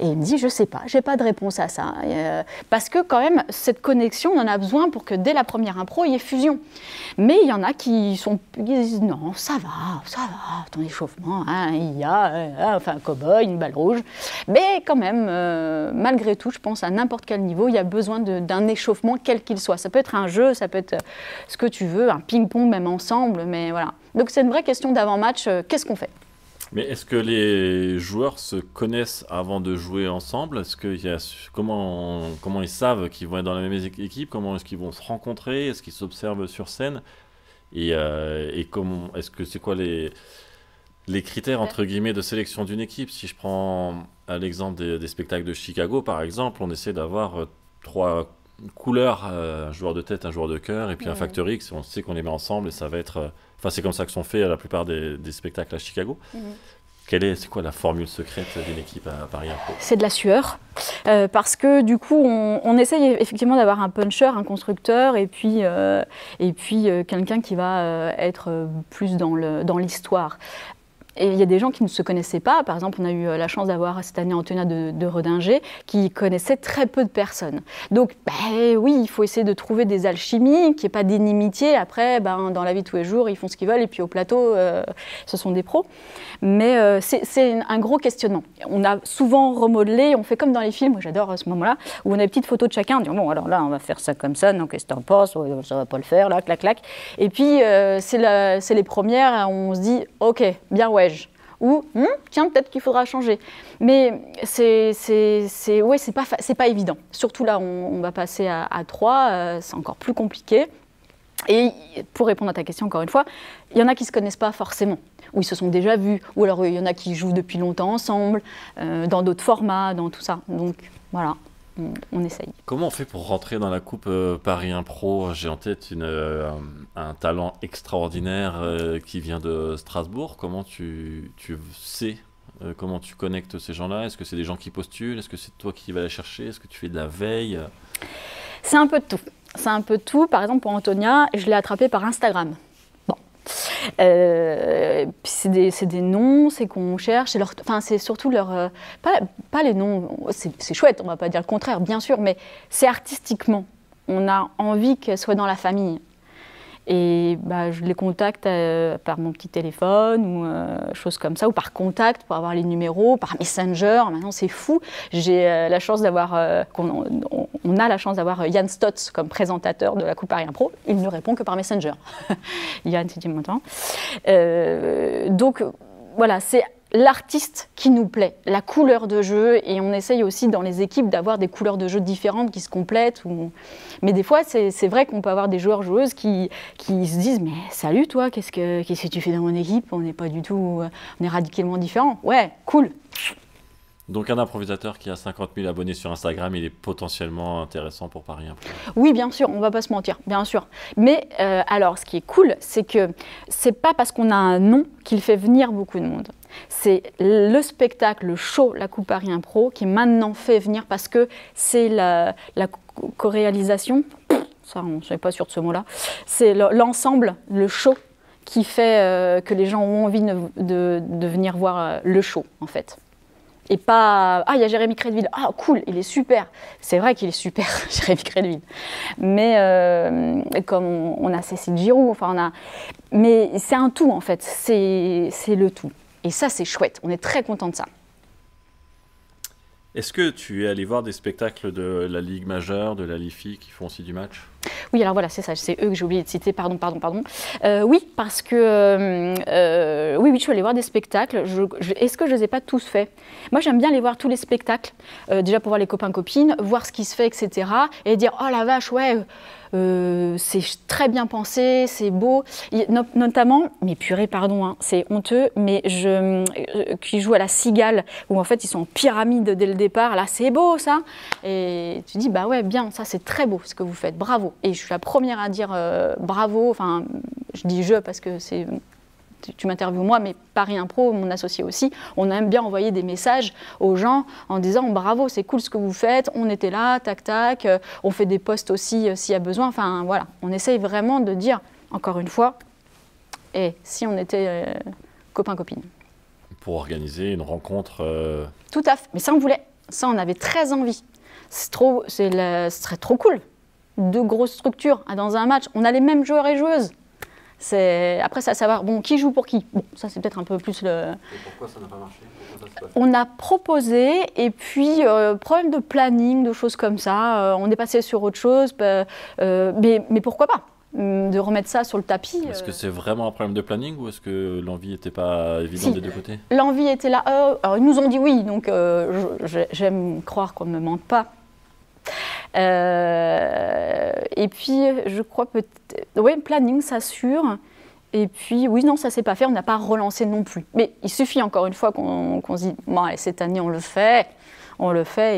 Et il me dit, je sais pas, j'ai pas de réponse à ça. Parce que quand même, cette connexion, on en a besoin pour que dès la première impro, il y ait fusion. Mais il y en a qui disent, non, ça va, ton échauffement, hein, il y a enfin, un cow-boy, une balle rouge. Mais quand même, malgré tout, je pense à n'importe quel niveau, il y a besoin d'un échauffement, quel qu'il soit. Ça peut être un jeu, ça peut être ce que tu veux, un ping-pong même ensemble, mais voilà. Donc c'est une vraie question d'avant-match, qu'est-ce qu'on fait ? Mais est-ce que les joueurs se connaissent avant de jouer ensemble? Comment ils savent qu'ils vont être dans la même équipe? Comment est-ce qu'ils vont se rencontrer? Est-ce qu'ils s'observent sur scène? Et c'est quoi les critères entre guillemets de sélection d'une équipe? Si je prends l'exemple des spectacles de Chicago par exemple, on essaie d'avoir 3 couleurs, un joueur de tête, un joueur de cœur et puis un facteur X. On sait qu'on les met ensemble et ça va être... Enfin, c'est comme ça que sont faits la plupart des spectacles à Chicago. C'est quoi la formule secrète d'une équipe à Paris Impro? C'est de la sueur, parce que du coup, on essaye effectivement d'avoir un puncher, un constructeur, et puis quelqu'un qui va être plus dans l'histoire. Et il y a des gens qui ne se connaissaient pas. Par exemple, on a eu la chance d'avoir cette année Antonia de Redinger qui connaissait très peu de personnes. Donc, oui, il faut essayer de trouver des alchimies, qu'il n'y ait pas d'inimitié. Après, dans la vie de tous les jours, ils font ce qu'ils veulent. Et puis au plateau, ce sont des pros. Mais c'est un gros questionnement. On a souvent remodelé, on fait comme dans les films, j'adore ce moment-là, où on a des petites photos de chacun. On dit, bon, alors là, on va faire ça comme ça. Non, qu'est-ce que t'en penses? Ça va pas le faire, là, clac, clac. Et puis, c'est les premières, on se dit, ok, bien ouais. Ou tiens, peut-être qu'il faudra changer. Mais c'est pas évident. Surtout là, on va passer à 3, c'est encore plus compliqué. Et pour répondre à ta question, encore une fois, il y en a qui ne se connaissent pas forcément, ou ils se sont déjà vus, ou alors il y en a qui jouent depuis longtemps ensemble, dans d'autres formats, dans tout ça. Donc voilà. On essaye. Comment on fait pour rentrer dans la coupe Paris Impro? J'ai en tête un talent extraordinaire qui vient de Strasbourg. Comment tu sais, comment tu connectes ces gens-là? Est-ce que c'est des gens qui postulent? Est-ce que c'est toi qui vas les chercher? Est-ce que tu fais de la veille? C'est un peu de tout. C'est un peu de tout. Par exemple, pour Antonia, je l'ai attrapée par Instagram. C'est des noms, c'est qu'on cherche, c'est surtout leur... pas les noms, c'est chouette, on ne va pas dire le contraire, bien sûr, mais c'est artistiquement. On a envie qu'elles soient dans la famille. Et je les contacte par mon petit téléphone ou choses comme ça, ou par contact pour avoir les numéros, par Messenger. Maintenant, c'est fou. J'ai la chance d'avoir, on a la chance d'avoir Yann Stotz comme présentateur de la Coupe Paris Impro. Il ne répond que par Messenger. Yann, si tu m'entends. Donc, voilà, c'est l'artiste qui nous plaît, la couleur de jeu, et on essaye aussi dans les équipes d'avoir des couleurs de jeu différentes qui se complètent. Mais des fois, c'est vrai qu'on peut avoir des joueurs-joueuses qui se disent « mais salut toi, qu'est-ce que tu fais dans mon équipe? On n'est pas du tout, on est radicalement différents. Ouais, cool !» Donc un improvisateur qui a 50 000 abonnés sur Instagram, il est potentiellement intéressant pour Paris Impro. Oui, bien sûr, on ne va pas se mentir, bien sûr. Mais alors, ce qui est cool, c'est que c'est pas parce qu'on a un nom qu'il fait venir beaucoup de monde. C'est le spectacle, le show, la Coupe Paris Impro, qui maintenant fait venir parce que c'est la co-réalisation. Ça, on ne serait pas sûr de ce mot-là. C'est l'ensemble, le show, qui fait que les gens ont envie de venir voir le show, en fait. Et pas, il y a Jérémy Crédville, cool, il est super. C'est vrai qu'il est super, Jérémy Crédville. Mais comme on a Cécile Giroux, mais c'est un tout en fait, c'est le tout. Et ça, c'est chouette, on est très content de ça. Est-ce que tu es allé voir des spectacles de la Ligue majeure, de la LIFI qui font aussi du match? Oui, alors voilà, c'est ça, c'est eux que j'ai oublié de citer, pardon. Oui, parce que oui, je suis allée voir des spectacles. Est-ce que je ne les ai pas tous faits? Moi, j'aime bien aller voir tous les spectacles, déjà pour voir les copains-copines, voir ce qui se fait, etc. Et dire, oh la vache, ouais, c'est très bien pensé, c'est beau. Notamment, mais purée, pardon, hein, c'est honteux, mais qui joue à la Cigale, où en fait ils sont en pyramide dès le départ. Là, c'est beau ça. Et tu dis, bah ouais, bien, ça c'est très beau ce que vous faites, bravo. Et je suis la première à dire bravo. Enfin, je dis je parce que c'est. Tu m'interviews moi, mais Paris Impro, mon associé aussi, on aime bien envoyer des messages aux gens en disant bravo, c'est cool ce que vous faites, on était là, tac tac, on fait des posts aussi s'il y a besoin. Enfin voilà, on essaye vraiment de dire, encore une fois, et si on était copains-copines. Pour organiser une rencontre. Tout à fait, mais ça on voulait, ça on avait très envie. Ce serait trop cool. 2 grosses structures dans un match, on a les mêmes joueurs et joueuses. Après, ça à savoir, bon, qui joue pour qui. Bon, ça, c'est peut-être un peu plus le... Et pourquoi ça n'a pas marché? On a proposé, et puis, problème de planning, de choses comme ça. On est passé sur autre chose, mais pourquoi pas de remettre ça sur le tapis. Est-ce que c'est vraiment un problème de planning ou est-ce que l'envie n'était pas évidente des deux côtés? L'envie était là. Alors, ils nous ont dit oui, donc j'aime croire qu'on ne me mente pas. Et puis, je crois peut-être... Oui, planning, ça assure. Et puis, oui, non, ça ne s'est pas fait. On n'a pas relancé non plus. Mais il suffit, encore une fois, qu'on se dise, bon, allez, cette année, on le fait,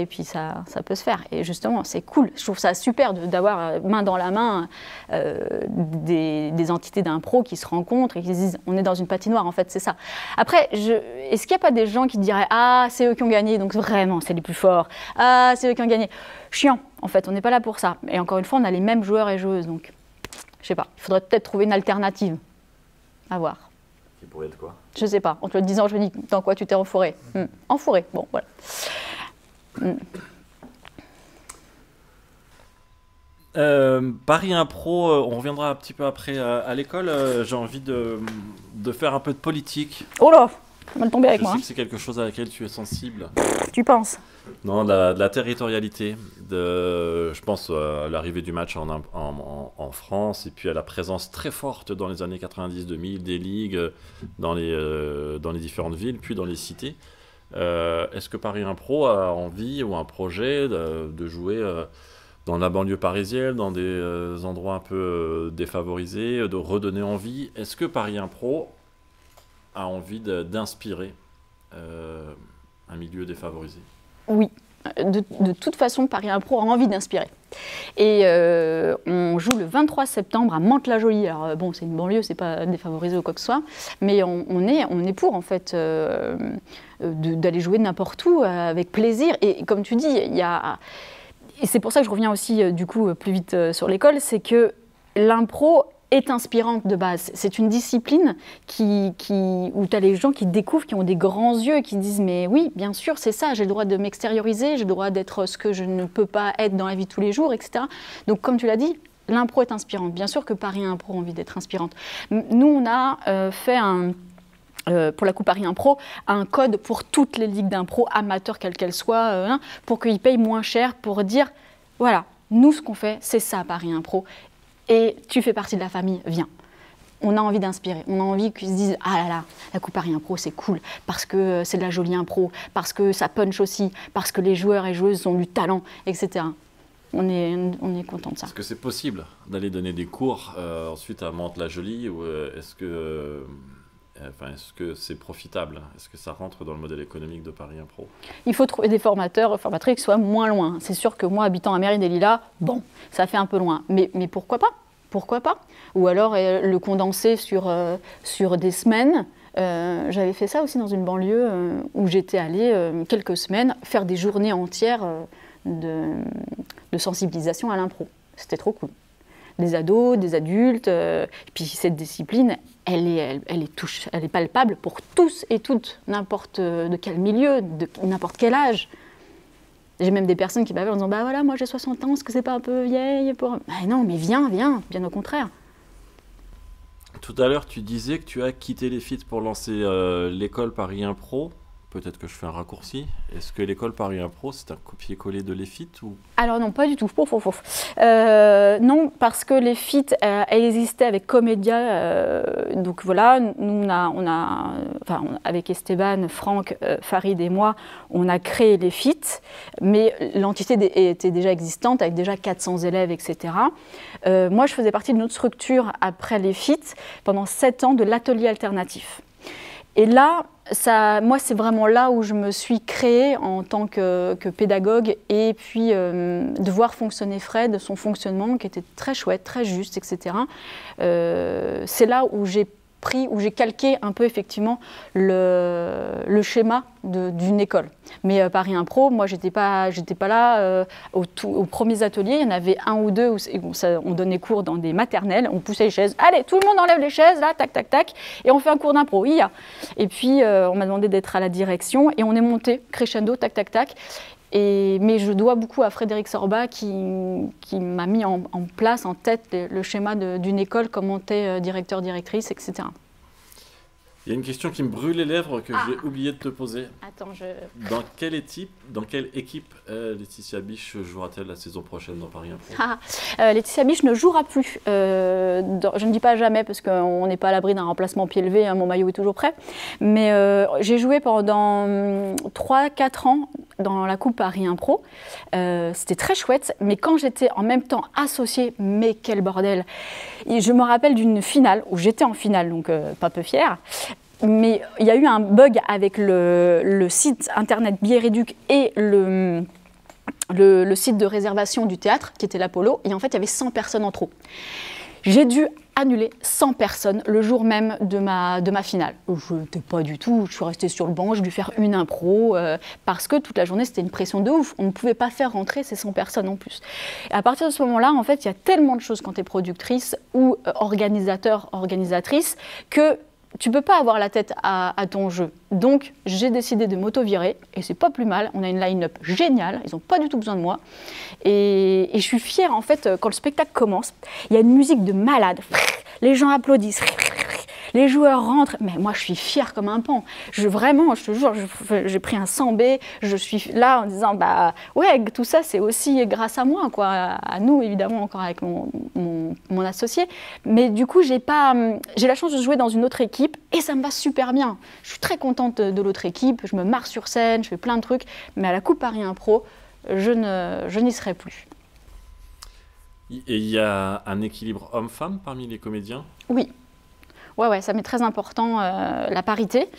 et puis ça peut se faire. Et justement, c'est cool. Je trouve ça super d'avoir main dans la main des entités d'impro qui se rencontrent et qui se disent, on est dans une patinoire, en fait, c'est ça. Après, est-ce qu'il n'y a pas des gens qui diraient, ah, c'est eux qui ont gagné, donc vraiment, c'est les plus forts. Ah, c'est eux qui ont gagné. Chiant, en fait, on n'est pas là pour ça. Et encore une fois, on a les mêmes joueurs et joueuses, donc, je sais pas. Il faudrait peut-être trouver une alternative. À voir. Qui pourrait être quoi? Je sais pas. En te le disant, je me dis, dans quoi tu t'es enfourré? Enfourré, bon, voilà. Paris Impro, on reviendra un petit peu après à l'école. J'ai envie de faire un peu de politique. Oh là, mal tombé avec moi. Je sais que c'est quelque chose à laquelle tu es sensible. Tu penses? Non, de la territorialité. Je pense à l'arrivée du match en France et puis à la présence très forte dans les années 90-2000 des ligues dans les différentes villes, puis dans les cités. Est-ce que Paris Impro a envie ou un projet de jouer dans la banlieue parisienne, dans des endroits un peu défavorisés, de redonner envie? Est-ce que Paris Impro a envie d'inspirer un milieu défavorisé? Oui. De toute façon, Paris Impro a envie d'inspirer. Et on joue le 23 septembre à Mantes-la-Jolie. Alors bon, c'est une banlieue, c'est pas défavorisé ou quoi que ce soit, mais on est pour en fait d'aller jouer n'importe où avec plaisir. Et comme tu dis, et c'est pour ça que je reviens aussi du coup plus vite sur l'école, c'est que l'impro est inspirante de base. C'est une discipline où tu as les gens qui découvrent, qui ont des grands yeux et qui disent « mais oui, bien sûr, c'est ça, j'ai le droit de m'extérioriser, j'ai le droit d'être ce que je ne peux pas être dans la vie de tous les jours, etc. » Donc comme tu l'as dit, l'impro est inspirante. Bien sûr que Paris Impro a envie d'être inspirante. Nous, on a fait pour la Coupe Paris Impro, un code pour toutes les ligues d'impro, amateurs quelles qu'elles soient, pour qu'ils payent moins cher, pour dire « voilà, nous, ce qu'on fait, c'est ça, Paris Impro. Et tu fais partie de la famille, viens. » On a envie d'inspirer, on a envie qu'ils se disent « ah là là, la Coupe Paris Impro, c'est cool, parce que c'est de la jolie impro, parce que ça punch aussi, parce que les joueurs et joueuses ont du talent, etc. » On est content de ça. Est-ce que c'est possible d'aller donner des cours ensuite à Mantes-la-Jolie ou est-ce que c'est profitable? Est-ce que ça rentre dans le modèle économique de Paris Impro? Il faut trouver des formatrices qui soient moins loin. C'est sûr que moi, habitant à Mairie-des-Lilas, bon, ça fait un peu loin. Mais pourquoi pas? Pourquoi pas? Ou alors le condenser sur des semaines. J'avais fait ça aussi dans une banlieue où j'étais allée quelques semaines faire des journées entières de sensibilisation à l'impro. C'était trop cool. Des ados, des adultes, et puis cette discipline, elle est palpable pour tous et toutes, n'importe de quel milieu, de n'importe quel âge. J'ai même des personnes qui m'appellent en disant « bah voilà, moi j'ai 60 ans, est-ce que c'est pas un peu vieille pour... » Bah non, mais viens, bien au contraire. Tout à l'heure, tu disais que tu as quitté les FIT pour lancer l'école Paris Impro. peut-être que je fais un raccourci. Est-ce que l'école Paris Impro, c'est un copier-coller de l'EFIT ou... Alors non, pas du tout. Non, parce que les FIT, elles existaient avec Comédia. Donc voilà, nous, avec Esteban, Franck, Farid et moi, on a créé les FIT, mais l'entité était déjà existante, avec déjà 400 élèves, etc. Moi, je faisais partie d'une autre structure après les FIT, pendant 7 ans de l'atelier alternatif. Et là, moi, c'est vraiment là où je me suis créée en tant que pédagogue et puis de voir fonctionner Fred, son fonctionnement qui était très chouette, très juste, etc. C'est là où j'ai calqué un peu effectivement le schéma d'une école. Mais Paris Impro, moi j'étais pas là aux premiers ateliers, il y en avait un ou deux où on donnait cours dans des maternelles, on poussait les chaises, allez tout le monde enlève les chaises, là, tac tac tac, et on fait un cours d'impro, Et puis on m'a demandé d'être à la direction et on est monté crescendo, tac tac tac. Mais je dois beaucoup à Frédéric Sorba qui m'a mis en place, en tête, le schéma d'une école, comment t'es directeur, directrice, etc. Il y a une question qui me brûle les lèvres que j'ai oublié de te poser. Attends, Dans quelle équipe Laetitia Biche jouera-t-elle la saison prochaine dans Paris Impro? Laetitia Biche ne jouera plus. Je ne dis pas jamais parce qu'on n'est pas à l'abri d'un remplacement pied levé, hein, mon maillot est toujours prêt. Mais j'ai joué pendant 3-4 ans dans la Coupe Paris Impro. C'était très chouette, mais quand j'étais en même temps associée, mais quel bordel! Et je me rappelle d'une finale où j'étais en finale, donc pas peu fière. Mais il y a eu un bug avec le site internet Biéréduc et le site de réservation du théâtre, qui était l'Apollo, et en fait, il y avait 100 personnes en trop. J'ai dû annuler 100 personnes le jour même de ma finale. Je n'étais pas du tout, je suis restée sur le banc, j'ai dû faire une impro, parce que toute la journée, c'était une pression de ouf. On ne pouvait pas faire rentrer ces 100 personnes en plus. Et à partir de ce moment-là, en fait, il y a tellement de choses quand tu es productrice ou organisateur, organisatrice, que tu ne peux pas avoir la tête à ton jeu. Donc, j'ai décidé de m'auto-virer, et c'est pas plus mal. On a une line-up géniale, ils n'ont pas du tout besoin de moi. Et je suis fière, en fait, quand le spectacle commence, il y a une musique de malade. Les gens applaudissent. Les joueurs rentrent, mais moi je suis fière comme un pan. Vraiment, je te jure, j'ai pris un 100B, je suis là en disant, bah ouais, tout ça c'est aussi grâce à moi, quoi, à nous évidemment, encore avec mon associé. Mais du coup, j'ai la chance de jouer dans une autre équipe et ça me va super bien. Je suis très contente de l'autre équipe, je me marre sur scène, je fais plein de trucs, mais à la Coupe Paris Impro, je n'y serai plus. Et il y a un équilibre homme-femme parmi les comédiens? Oui. Ouais, ça m'est très important, la parité.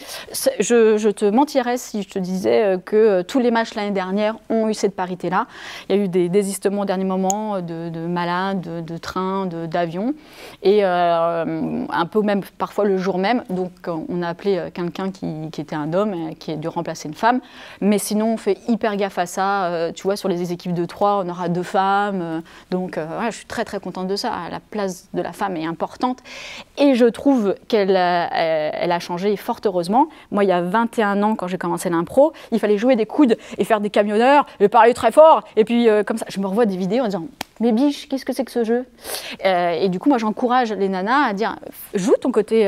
Je te mentirais si je te disais que tous les matchs l'année dernière ont eu cette parité-là. Il y a eu des désistements au dernier moment de malades, de trains, d'avions, et un peu même parfois le jour même. Donc on a appelé quelqu'un qui était un homme, qui a dû remplacer une femme. Mais sinon, on fait hyper gaffe à ça. Tu vois, sur les équipes de 3, on aura 2 femmes. Donc je suis très très contente de ça. La place de la femme est importante. Et je trouve qu'elle a changé, fort heureusement. Moi, il y a 21 ans, quand j'ai commencé l'impro, il fallait jouer des coudes et faire des camionneurs et parler très fort. Et puis, comme ça, je me revois des vidéos en disant « Mais biche, qu'est-ce que c'est que ce jeu ?» Et du coup, moi, j'encourage les nanas à dire « Joue ton côté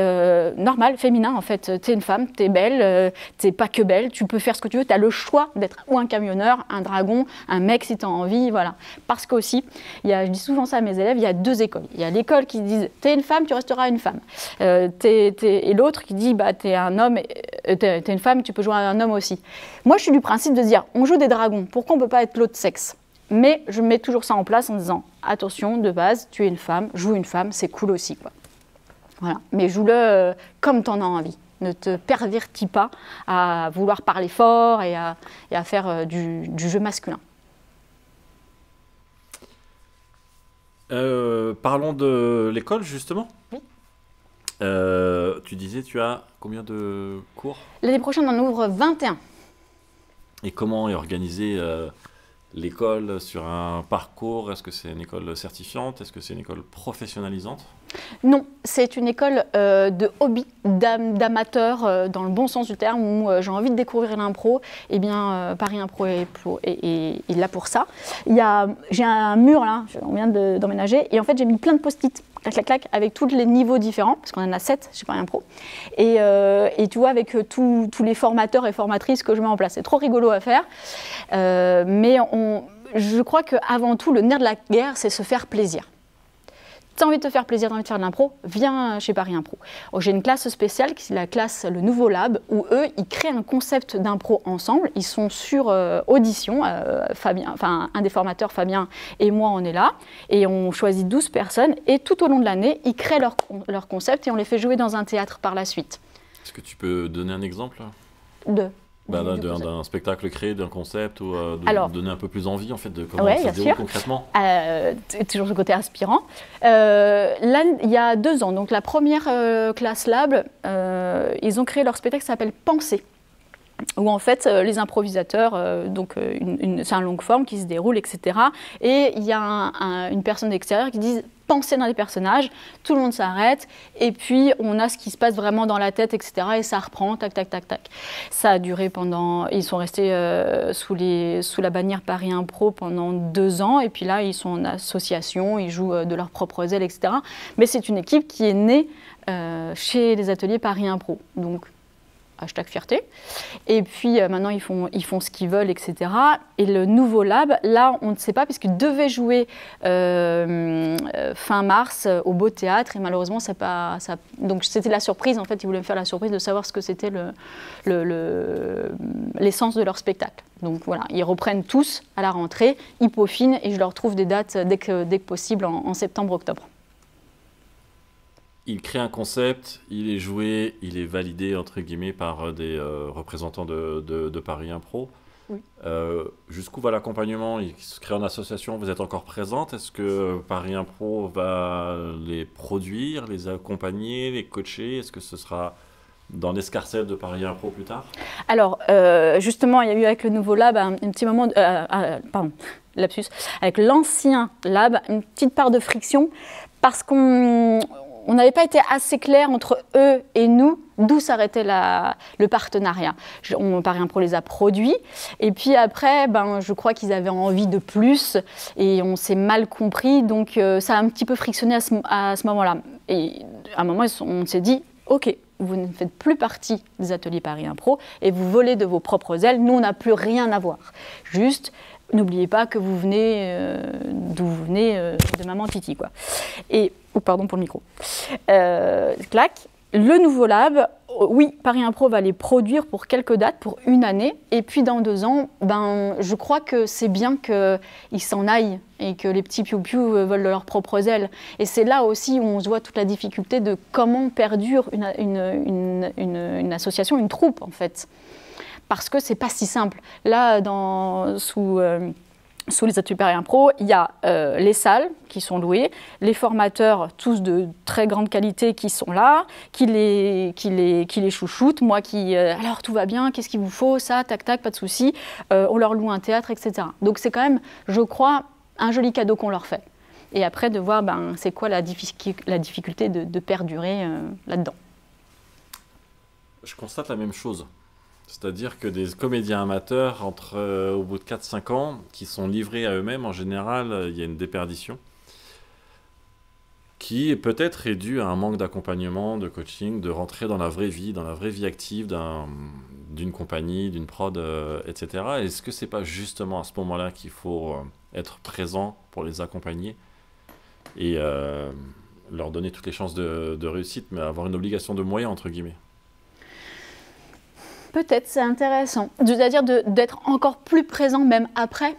normal, féminin, en fait. T'es une femme, t'es belle, t'es pas que belle, tu peux faire ce que tu veux. T'as le choix d'être ou un camionneur, un dragon, un mec si t'as envie, voilà. » Parce qu'aussi, je dis souvent ça à mes élèves, il y a 2 écoles. Il y a l'école qui dit « T'es une femme, tu resteras une femme. » Et l'autre qui dit bah, t'es un homme, t'es une femme, tu peux jouer un homme aussi. Moi, je suis du principe de dire on joue des dragons, pourquoi on ne peut pas être l'autre sexe? Mais je mets toujours ça en place en disant attention, de base, tu es une femme, joue une femme, c'est cool aussi, quoi. Voilà. Mais joue-le comme tu en as envie. Ne te pervertis pas à vouloir parler fort et à faire du jeu masculin. Parlons de l'école, justement. Oui. Tu disais, tu as combien de cours? L'année prochaine, on en ouvre 21. Et comment est organisée l'école sur un parcours? Est-ce que c'est une école certifiante? Est-ce que c'est une école professionnalisante? Non, c'est une école de hobby, d'amateurs dans le bon sens du terme, où j'ai envie de découvrir l'impro. Eh bien, Paris Impro est là pour ça. J'ai un mur là, on vient d'emménager, et en fait j'ai mis plein de post-it, clac, clac, clac, avec tous les niveaux différents, parce qu'on en a 7 chez Paris Impro. Et tu vois, avec tous les formateurs et formatrices que je mets en place, c'est trop rigolo à faire. Mais je crois qu'avant tout, le nerf de la guerre, c'est se faire plaisir. Tu as envie de te faire plaisir, tu as envie de faire de l'impro, viens chez Paris Impro. J'ai une classe spéciale, qui est la classe Le Nouveau Lab, où eux, ils créent un concept d'impro ensemble. Ils sont sur audition. Fabien, un des formateurs, Fabien, et moi, on est là. Et on choisit 12 personnes. Et tout au long de l'année, ils créent leur concept et on les fait jouer dans un théâtre par la suite. Est-ce que tu peux donner un exemple d'un spectacle créé, d'un concept, ou donner un peu plus envie en fait de comment ça se déroule concrètement. Toujours ce côté aspirant. Là, il y a 2 ans, donc la première classe Lab, ils ont créé leur spectacle qui s'appelle Penser, où en fait les improvisateurs, c'est un long forme qui se déroule, etc. Et il y a une personne extérieure qui dit penser dans les personnages, tout le monde s'arrête, et puis on a ce qui se passe vraiment dans la tête, etc. Et ça reprend, tac, tac, tac, tac. Ça a duré ils sont restés sous la bannière Paris Impro pendant 2 ans, et puis là ils sont en association, ils jouent de leurs propres ailes, etc. Mais c'est une équipe qui est née chez les ateliers Paris Impro, donc #fierté. Et puis maintenant ils font ce qu'ils veulent, etc. Et le Nouveau Lab, là on ne sait pas, puisqu'ils devaient jouer fin mars au Beau Théâtre, et malheureusement donc c'était la surprise, en fait ils voulaient me faire la surprise de savoir ce que c'était l'essence de leur spectacle. Donc voilà, ils reprennent tous à la rentrée, ils peaufinent, et je leur trouve des dates dès que possible en septembre-octobre. Il crée un concept, il est joué, il est validé entre guillemets par des représentants de Paris Impro. Oui. Jusqu'où va l'accompagnement? Il se crée en association, vous êtes encore présente? Est-ce que Paris Impro va les produire, les accompagner, les coacher? Est-ce que ce sera dans l'escarcelle de Paris Impro plus tard? Alors, justement, il y a eu avec le Nouveau Lab un petit moment, lapsus, avec l'ancien Lab, une petite part de friction, parce qu'on n'avait pas été assez clair entre eux et nous, d'où s'arrêtait le partenariat. Paris Impro les a produits, et puis après, je crois qu'ils avaient envie de plus, et on s'est mal compris, donc ça a un petit peu frictionné à ce moment-là. Et à un moment, on s'est dit, ok, vous ne faites plus partie des ateliers Paris Impro, et vous volez de vos propres ailes, nous on n'a plus rien à voir. Juste, n'oubliez pas que vous venez d'où vous venez, de maman Titi, quoi. Et pardon pour le micro. Clac. Le Nouveau Lab, oui, Paris Impro va les produire pour quelques dates, pour 1 année. Et puis dans 2 ans, je crois que c'est bien qu'ils s'en aillent et que les petits piou-piou volent de leurs propres ailes. Et c'est là aussi où on se voit toute la difficulté de comment perdure une association, une troupe en fait. Parce que c'est pas si simple. Là, sous les ateliers Paris Impro, il y a les salles qui sont louées, les formateurs, tous de très grande qualité, qui sont là, qui les chouchoutent. Moi alors tout va bien, qu'est-ce qu'il vous faut, ça, tac, tac, pas de souci. On leur loue un théâtre, etc. Donc c'est quand même, je crois, un joli cadeau qu'on leur fait. Et après, de voir c'est quoi la difficulté de perdurer là-dedans. Je constate la même chose. C'est-à-dire que des comédiens amateurs, au bout de 4-5 ans, qui sont livrés à eux-mêmes, en général, il y a une déperdition qui peut-être est due à un manque d'accompagnement, de coaching, de rentrer dans la vraie vie active d'une compagnie, d'une prod, etc. Est-ce que c'est pas justement à ce moment-là qu'il faut être présent pour les accompagner et leur donner toutes les chances de réussite, mais avoir une obligation de moyens, entre guillemets? Peut-être, c'est intéressant. C'est-à-dire d'être encore plus présent même après.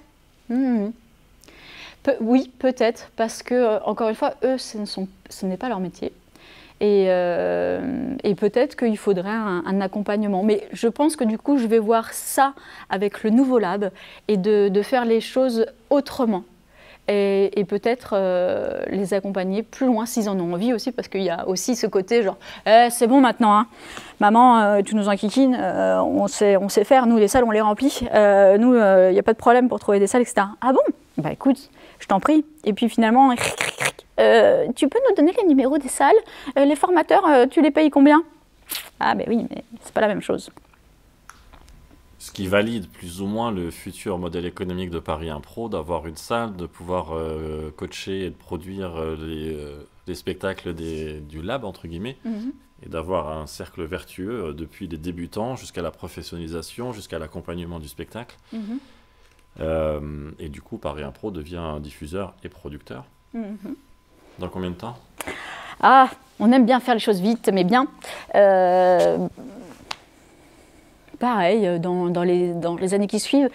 Oui, peut-être, parce que, encore une fois, eux, ce n'est pas leur métier. Et peut-être qu'il faudrait un accompagnement. Mais je pense que du coup, je vais voir ça avec le Nouveau Lab et de faire les choses autrement. Et peut-être les accompagner plus loin s'ils en ont envie aussi, parce qu'il y a aussi ce côté genre c'est bon maintenant, hein. Maman, tu nous enquiquines, on sait faire, nous les salles on les remplit, nous il n'y a pas de problème pour trouver des salles, etc. Ah bon? Bah écoute, je t'en prie. Et puis finalement, tu peux nous donner les numéros des salles? Les formateurs, tu les payes combien? Ah ben oui, mais c'est pas la même chose. Ce qui valide plus ou moins le futur modèle économique de Paris Impro, d'avoir une salle, de pouvoir coacher et de produire les spectacles du lab, entre guillemets, et d'avoir un cercle vertueux depuis les débutants jusqu'à la professionnalisation, jusqu'à l'accompagnement du spectacle. Et du coup, Paris Impro devient un diffuseur et producteur. Dans combien de temps? Ah, on aime bien faire les choses vite, mais bien. Pareil, dans les années qui suivent.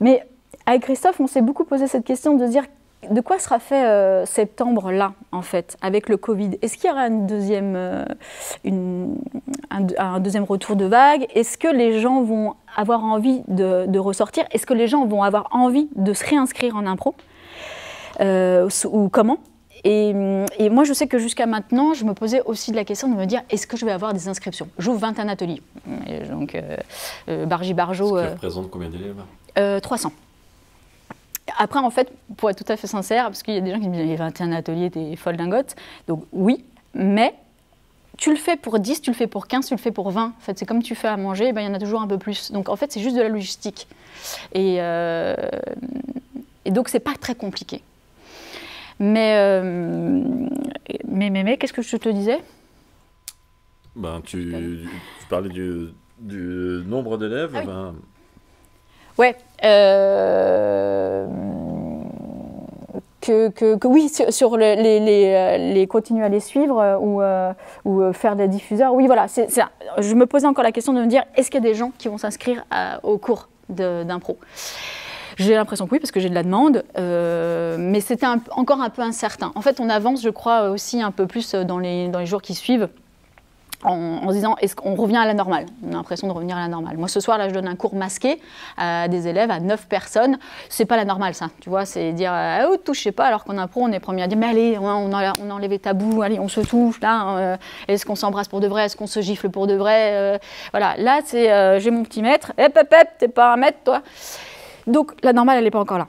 Mais avec Christophe, on s'est beaucoup posé cette question de dire de quoi sera fait septembre là, en fait, avec le Covid. Est-ce qu'il y aura un deuxième retour de vague? Est-ce que les gens vont avoir envie de ressortir? Est-ce que les gens vont avoir envie de se réinscrire en impro? Ou comment? Et moi, je sais que jusqu'à maintenant, je me posais aussi de la question de me dire, est-ce que je vais avoir des inscriptions? J'ouvre 21 ateliers. Et donc, Bargy-Barjot... Ce qui représente combien d'élèves? 300. Après, en fait, pour être tout à fait sincère, parce qu'il y a des gens qui me disent, 21 ateliers, t'es folle dingote. Donc oui, mais tu le fais pour 10, tu le fais pour 15, tu le fais pour 20. En fait, c'est comme tu fais à manger, ben, il y en a toujours un peu plus. Donc en fait, c'est juste de la logistique. Et donc, c'est pas très compliqué. Mais qu'est-ce que je te disais? Ben, tu parlais du nombre d'élèves. Ah oui. Ben... Ouais. Que oui, sur les continuer à les suivre ou faire des diffuseurs. Oui, voilà. Je me posais encore la question de me dire, est-ce qu'il y a des gens qui vont s'inscrire au cours d'impro? J'ai l'impression que oui, parce que j'ai de la demande, mais c'était encore un peu incertain. En fait, on avance, je crois, aussi un peu plus dans les jours qui suivent, en se disant, est-ce qu'on revient à la normale? On a l'impression de revenir à la normale. Moi, ce soir, là, je donne un cours masqué à des élèves, à 9 personnes. C'est pas la normale, ça. Tu vois, c'est dire, oh, touchez pas, alors qu'en impro, on est premier à dire, mais allez, on a enlevé les tabous, allez, on se touche, là. Est-ce qu'on s'embrasse pour de vrai? Est-ce qu'on se gifle pour de vrai? Voilà, là, c'est, j'ai mon petit maître. Hep, hep, hep, t'es pas un maître, toi. Donc, la normale, elle n'est pas encore là.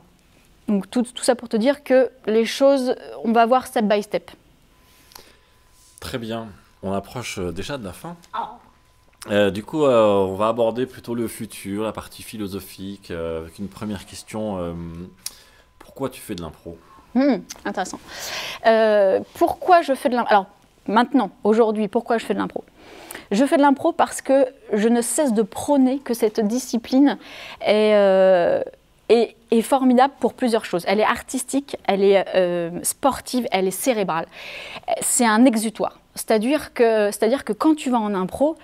Donc, tout ça pour te dire que les choses, on va voir step by step. Très bien. On approche déjà de la fin. Du coup, on va aborder plutôt le futur, la partie philosophique, avec une première question. Pourquoi tu fais de l'impro? Intéressant. Pourquoi je fais de l'impro? Alors, maintenant, aujourd'hui, pourquoi je fais de l'impro? Je fais de l'impro parce que je ne cesse de prôner que cette discipline est formidable pour plusieurs choses. Elle est artistique, elle est sportive, elle est cérébrale. C'est un exutoire. C'est-à-dire que quand tu vas en impro,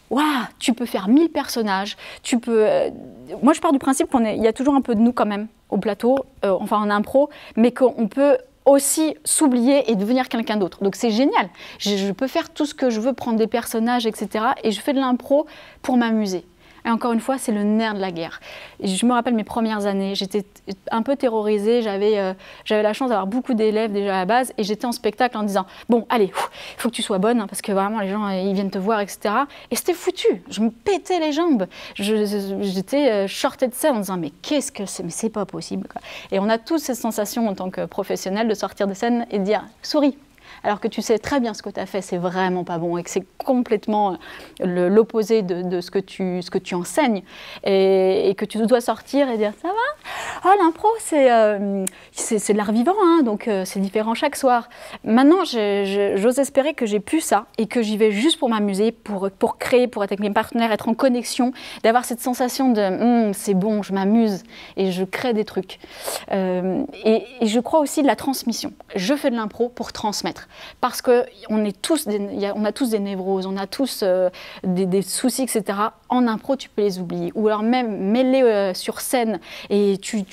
waouh, tu peux faire 1000 personnages. Moi, je pars du principe qu'il y a toujours un peu de nous quand même au plateau, enfin en impro, mais qu'on peut aussi s'oublier et devenir quelqu'un d'autre. Donc c'est génial. Je peux faire tout ce que je veux, prendre des personnages, etc. Et je fais de l'impro pour m'amuser. Et encore une fois, c'est le nerf de la guerre. Et je me rappelle mes premières années, j'étais un peu terrorisée, j'avais la chance d'avoir beaucoup d'élèves déjà à la base, et j'étais en spectacle en disant « Bon, allez, il faut que tu sois bonne, hein, parce que vraiment les gens, ils viennent te voir, etc. » Et c'était foutu, je me pétais les jambes. J'étais shortée de scène en disant « Mais qu'est-ce que c'est? Mais c'est pas possible. » Et on a tous cette sensation en tant que professionnel de sortir de scène et de dire « Souris !» alors que tu sais très bien ce que tu as fait, c'est vraiment pas bon et que c'est complètement l'opposé de ce que tu enseignes et que tu dois sortir et dire « ça va ? Oh, l'impro, c'est de l'art vivant, hein, donc c'est différent chaque soir. » Maintenant, j'ose espérer que j'ai pu ça et que j'y vais juste pour m'amuser, pour créer, pour être avec mes partenaires, être en connexion, d'avoir cette sensation de « c'est bon, je m'amuse et je crée des trucs ». Et je crois aussi de la transmission. Je fais de l'impro pour transmettre. Parce qu'on a tous des névroses, on a tous des soucis, etc. En impro, tu peux les oublier. Ou alors même mets-les sur scène et tu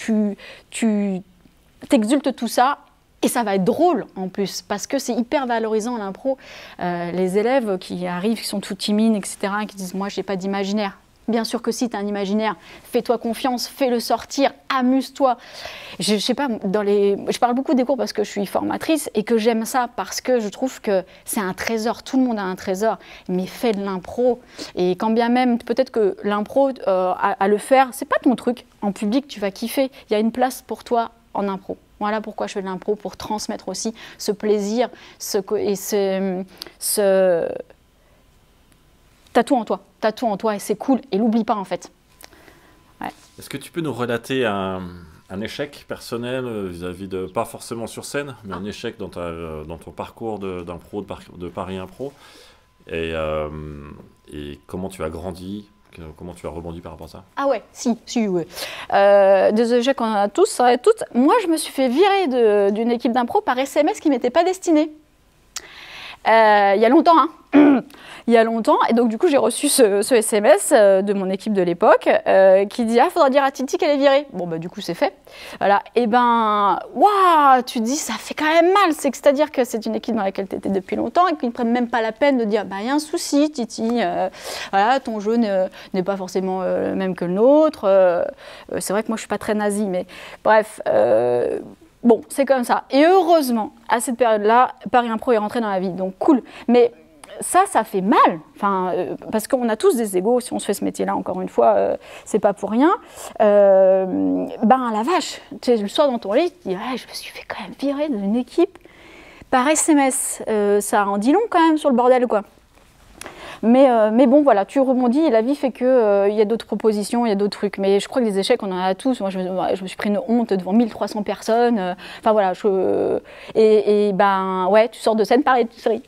t'exultes tout ça. Et ça va être drôle en plus, parce que c'est hyper valorisant l'impro. Les élèves qui arrivent, qui sont tout timides, etc., qui disent « moi, je n'ai pas d'imaginaire ». Bien sûr que si, tu as un imaginaire, fais-toi confiance, fais-le sortir, amuse-toi. Je sais pas, je parle beaucoup des cours parce que je suis formatrice et que j'aime ça parce que je trouve que c'est un trésor, tout le monde a un trésor, mais fais de l'impro. Et quand bien même, peut-être que l'impro, à le faire, c'est pas ton truc. En public, tu vas kiffer, il y a une place pour toi en impro. Voilà pourquoi je fais de l'impro, pour transmettre aussi ce plaisir, t'as tout en toi. T'as tout en toi et c'est cool. Et l'oublie pas en fait. Ouais. Est-ce que tu peux nous relater un échec personnel vis-à-vis de, pas forcément sur scène, mais un échec dans ton parcours d'impro, de Paris Impro, et comment tu as grandi, comment tu as rebondi par rapport à ça? Ah ouais, si, ouais. Des échecs qu'on a tous et toutes. Moi, je me suis fait virer d'une équipe d'impro par SMS qui m'était pas destinée. Il y a longtemps, hein. Il y a longtemps, et donc du coup j'ai reçu ce SMS de mon équipe de l'époque qui dit « Ah, faudra dire à Titi qu'elle est virée ». Bon bah du coup c'est fait. Voilà, et ben, waouh, tu te dis ça fait quand même mal, c'est-à-dire que c'est une équipe dans laquelle tu étais depuis longtemps et qu'ils ne prennent même pas la peine de dire « Bah il y a un souci Titi, voilà, ton jeu n'est pas forcément le même que le nôtre ». C'est vrai que moi je suis pas très nazie, mais bref… Bon, c'est comme ça. Et heureusement, à cette période-là, Paris Impro est rentré dans la vie, donc cool. Mais ça fait mal, parce qu'on a tous des égos, si on se fait ce métier-là, encore une fois, c'est pas pour rien. La vache, tu sais, le soir dans ton lit, tu te dis, ouais, je me suis fait quand même virer d'une équipe par SMS. Ça en dit long quand même sur le bordel, quoi. Mais bon, voilà, tu rebondis et la vie fait qu'il y a d'autres propositions, il y a d'autres trucs. Mais je crois que les échecs, on en a tous. Moi, je me suis pris une honte devant 1300 personnes. Enfin, voilà. Ouais, tu sors de scène, pareil, tu souris.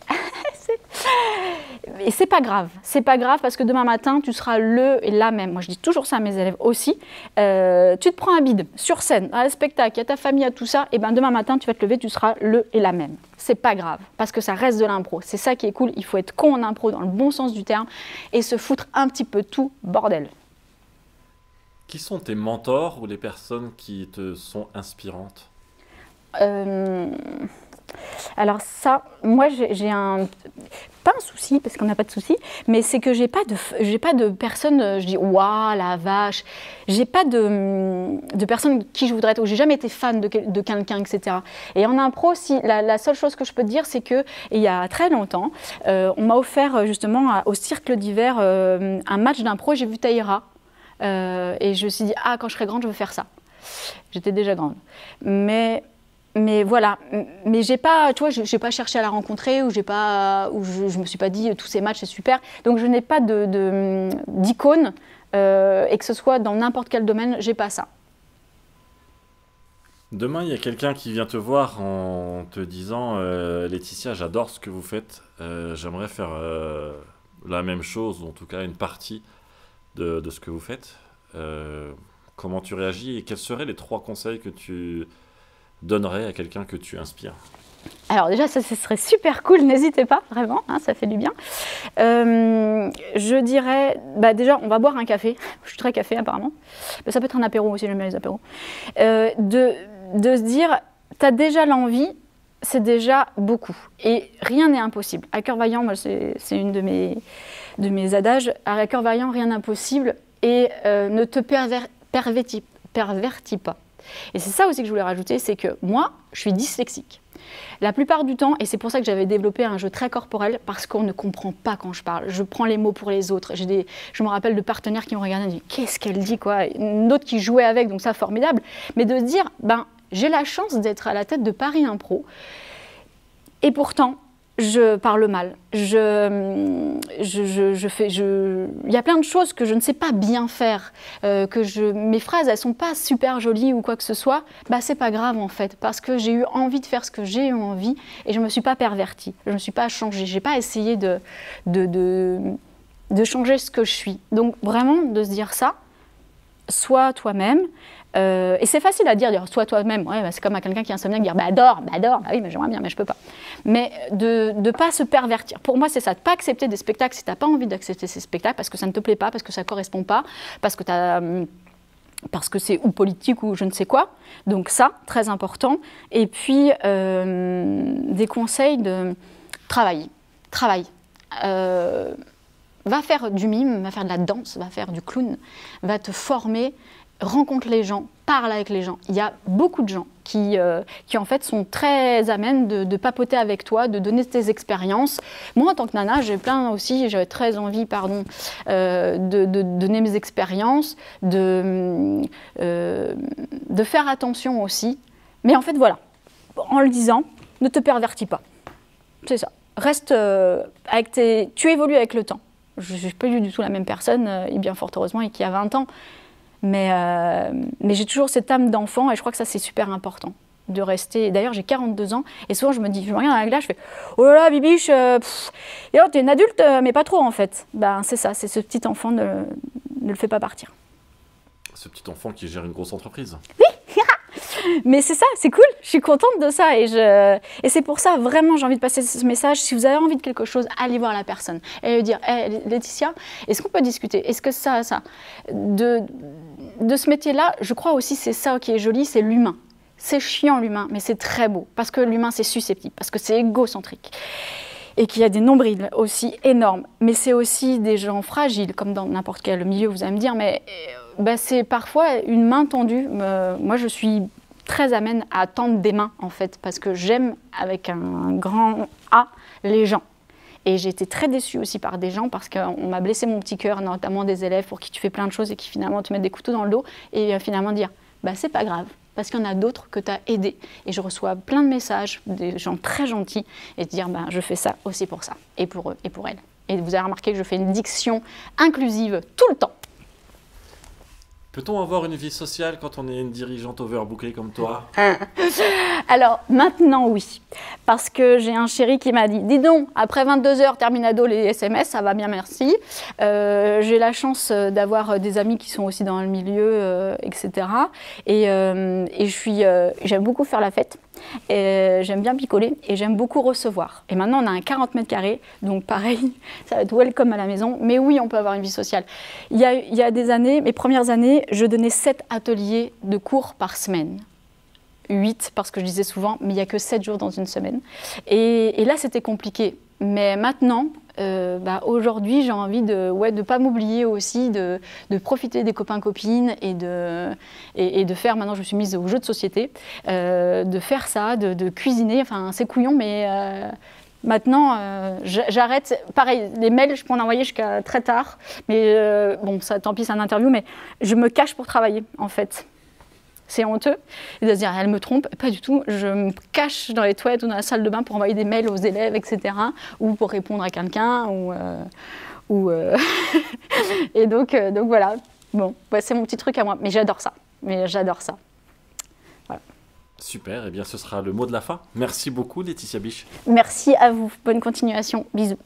Et c'est pas grave. C'est pas grave parce que demain matin, tu seras le et la même. Moi, je dis toujours ça à mes élèves aussi. Tu te prends un bide sur scène, à un spectacle, il y a ta famille, à tout ça. Et ben demain matin, tu vas te lever, tu seras le et la même. C'est pas grave parce que ça reste de l'impro. C'est ça qui est cool. Il faut être con en impro dans le bon sens du terme et se foutre un petit peu tout bordel. Qui sont tes mentors ou les personnes qui te sont inspirantes? Alors ça, moi j'ai pas un souci, parce qu'on n'a pas de souci, mais c'est que j'ai pas de personne, je dis waouh la vache, j'ai pas de personne qui je voudrais être, ou j'ai jamais été fan de quelqu'un, etc. Et en impro, la seule chose que je peux te dire, c'est que il y a très longtemps, on m'a offert justement au Cirque d'hiver un match d'impro, j'ai vu Taïra, et je me suis dit ah quand je serai grande je veux faire ça. J'étais déjà grande, mais voilà, mais j'ai pas, tu vois, j'ai pas cherché à la rencontrer ou je me suis pas dit tous ces matchs c'est super. Donc je n'ai pas d'icône et que ce soit dans n'importe quel domaine, j'ai pas ça. Demain, il y a quelqu'un qui vient te voir en te disant Laetitia, j'adore ce que vous faites, j'aimerais faire la même chose, ou en tout cas une partie de ce que vous faites. Comment tu réagis et quels seraient les 3 conseils que tu donnerais à quelqu'un que tu inspires? Alors déjà, ça ce serait super cool, n'hésitez pas, vraiment, hein, ça fait du bien. Je dirais, déjà, on va boire un café, je suis très café apparemment, ça peut être un apéro aussi, j'aime bien les apéros, de se dire, tu as déjà l'envie, c'est déjà beaucoup, et rien n'est impossible. À cœur vaillant, moi c'est une de mes adages, à cœur vaillant, rien n'est impossible, et ne te pervertis pas. Et c'est ça aussi que je voulais rajouter, c'est que moi, je suis dyslexique. La plupart du temps, et c'est pour ça que j'avais développé un jeu très corporel, parce qu'on ne comprend pas quand je parle. Je prends les mots pour les autres. Je me rappelle de partenaires qui me regardaient et me disaient « Qu'est-ce qu'elle dit quoi ?» Une autre qui jouait avec, donc ça, formidable. Mais de se dire « J'ai la chance d'être à la tête de Paris Impro. Et pourtant, je parle mal. Il y a plein de choses que je ne sais pas bien faire, mes phrases, elles sont pas super jolies ou quoi que ce soit. C'est pas grave en fait, parce que j'ai eu envie de faire ce que j'ai eu envie et je me suis pas pervertie, je me suis pas changée, j'ai pas essayé de changer ce que je suis. Donc vraiment de se dire ça, sois toi-même. Et c'est facile à dire sois toi-même, ouais, c'est comme à quelqu'un qui est insomniaque dire adore, oui mais j'aimerais bien mais je peux pas. Mais de ne pas se pervertir. Pour moi c'est ça, de ne pas accepter des spectacles si tu n'as pas envie d'accepter ces spectacles parce que ça ne te plaît pas, parce que ça ne correspond pas, parce que c'est ou politique ou je ne sais quoi. Donc ça, très important. Et puis des conseils de travail. Va faire du mime, va faire de la danse, va faire du clown, va te former, rencontre les gens, parle avec les gens. Il y a beaucoup de gens qui en fait sont très amènes de papoter avec toi, de donner tes expériences. Moi en tant que nana, j'avais très envie de donner mes expériences, de faire attention aussi. Mais en fait, voilà, en le disant, ne te pervertis pas. C'est ça. Reste avec tes... Tu évolues avec le temps. Je ne suis pas du tout la même personne, et bien fort heureusement, et qui a 20 ans. Mais j'ai toujours cette âme d'enfant, et je crois que ça, c'est super important. De rester... D'ailleurs, j'ai 42 ans, et souvent, je me regarde dans la glace, je fais « Oh là là, Bibiche, t'es une adulte, mais pas trop, en fait. » Ben, c'est ça, c'est ce petit enfant, ne le fais pas partir. Ce petit enfant qui gère une grosse entreprise. Oui. Mais c'est ça, c'est cool, je suis contente de ça et c'est pour ça vraiment j'ai envie de passer ce message. Si vous avez envie de quelque chose, allez voir la personne et lui dire hey, Laetitia, est-ce qu'on peut discuter? Est-ce que ça de ce métier-là, je crois aussi c'est ça qui est joli, c'est l'humain. C'est chiant l'humain, mais c'est très beau parce que l'humain c'est susceptible, parce que c'est égocentrique. Et qu'il y a des nombrils aussi énormes, mais c'est aussi des gens fragiles, comme dans n'importe quel milieu, vous allez me dire, mais c'est parfois une main tendue. Moi, je suis très amène à tendre des mains, en fait, parce que j'aime, avec un grand A, les gens. Et j'ai été très déçue aussi par des gens, parce qu'on m'a blessé mon petit cœur, notamment des élèves pour qui tu fais plein de choses et qui finalement te mettent des couteaux dans le dos, et finalement dire, c'est pas grave. Parce qu'il y en a d'autres que tu as aidés. Et je reçois plein de messages, des gens très gentils, et te dire, je fais ça aussi pour ça, et pour eux, et pour elles. Et vous avez remarqué que je fais une diction inclusive tout le temps. Peut-on avoir une vie sociale quand on est une dirigeante overbookée comme toi? Alors, maintenant, oui. Parce que j'ai un chéri qui m'a dit, dis donc, après 22 heures, terminado les SMS, ça va bien, merci. J'ai la chance d'avoir des amis qui sont aussi dans le milieu, etc. Et j'aime beaucoup faire la fête. J'aime bien picoler et j'aime beaucoup recevoir. Et maintenant, on a un 40 mètres carrés, donc pareil, ça va être welcome à la maison. Mais oui, on peut avoir une vie sociale. Il y a des années, mes premières années, je donnais 7 ateliers de cours par semaine. 8 parce que je disais souvent, mais il n'y a que 7 jours dans une semaine. Et là, c'était compliqué. Mais maintenant, aujourd'hui, j'ai envie de ne pas m'oublier aussi, de profiter des copains-copines et de faire, maintenant je me suis mise aux jeux de société, de faire ça, de cuisiner, enfin c'est couillon, mais maintenant j'arrête. Pareil, les mails, je peux en envoyer jusqu'à très tard, mais bon, ça, tant pis, c'est un interview, mais je me cache pour travailler, en fait. C'est honteux. Et de se dire, elle me trompe. Pas du tout. Je me cache dans les toilettes ou dans la salle de bain pour envoyer des mails aux élèves, etc. Ou pour répondre à quelqu'un. Et donc voilà. Bon, c'est mon petit truc à moi. Mais j'adore ça. Voilà. Super. Eh bien, ce sera le mot de la fin. Merci beaucoup, Laetitia Biche. Merci à vous. Bonne continuation. Bisous.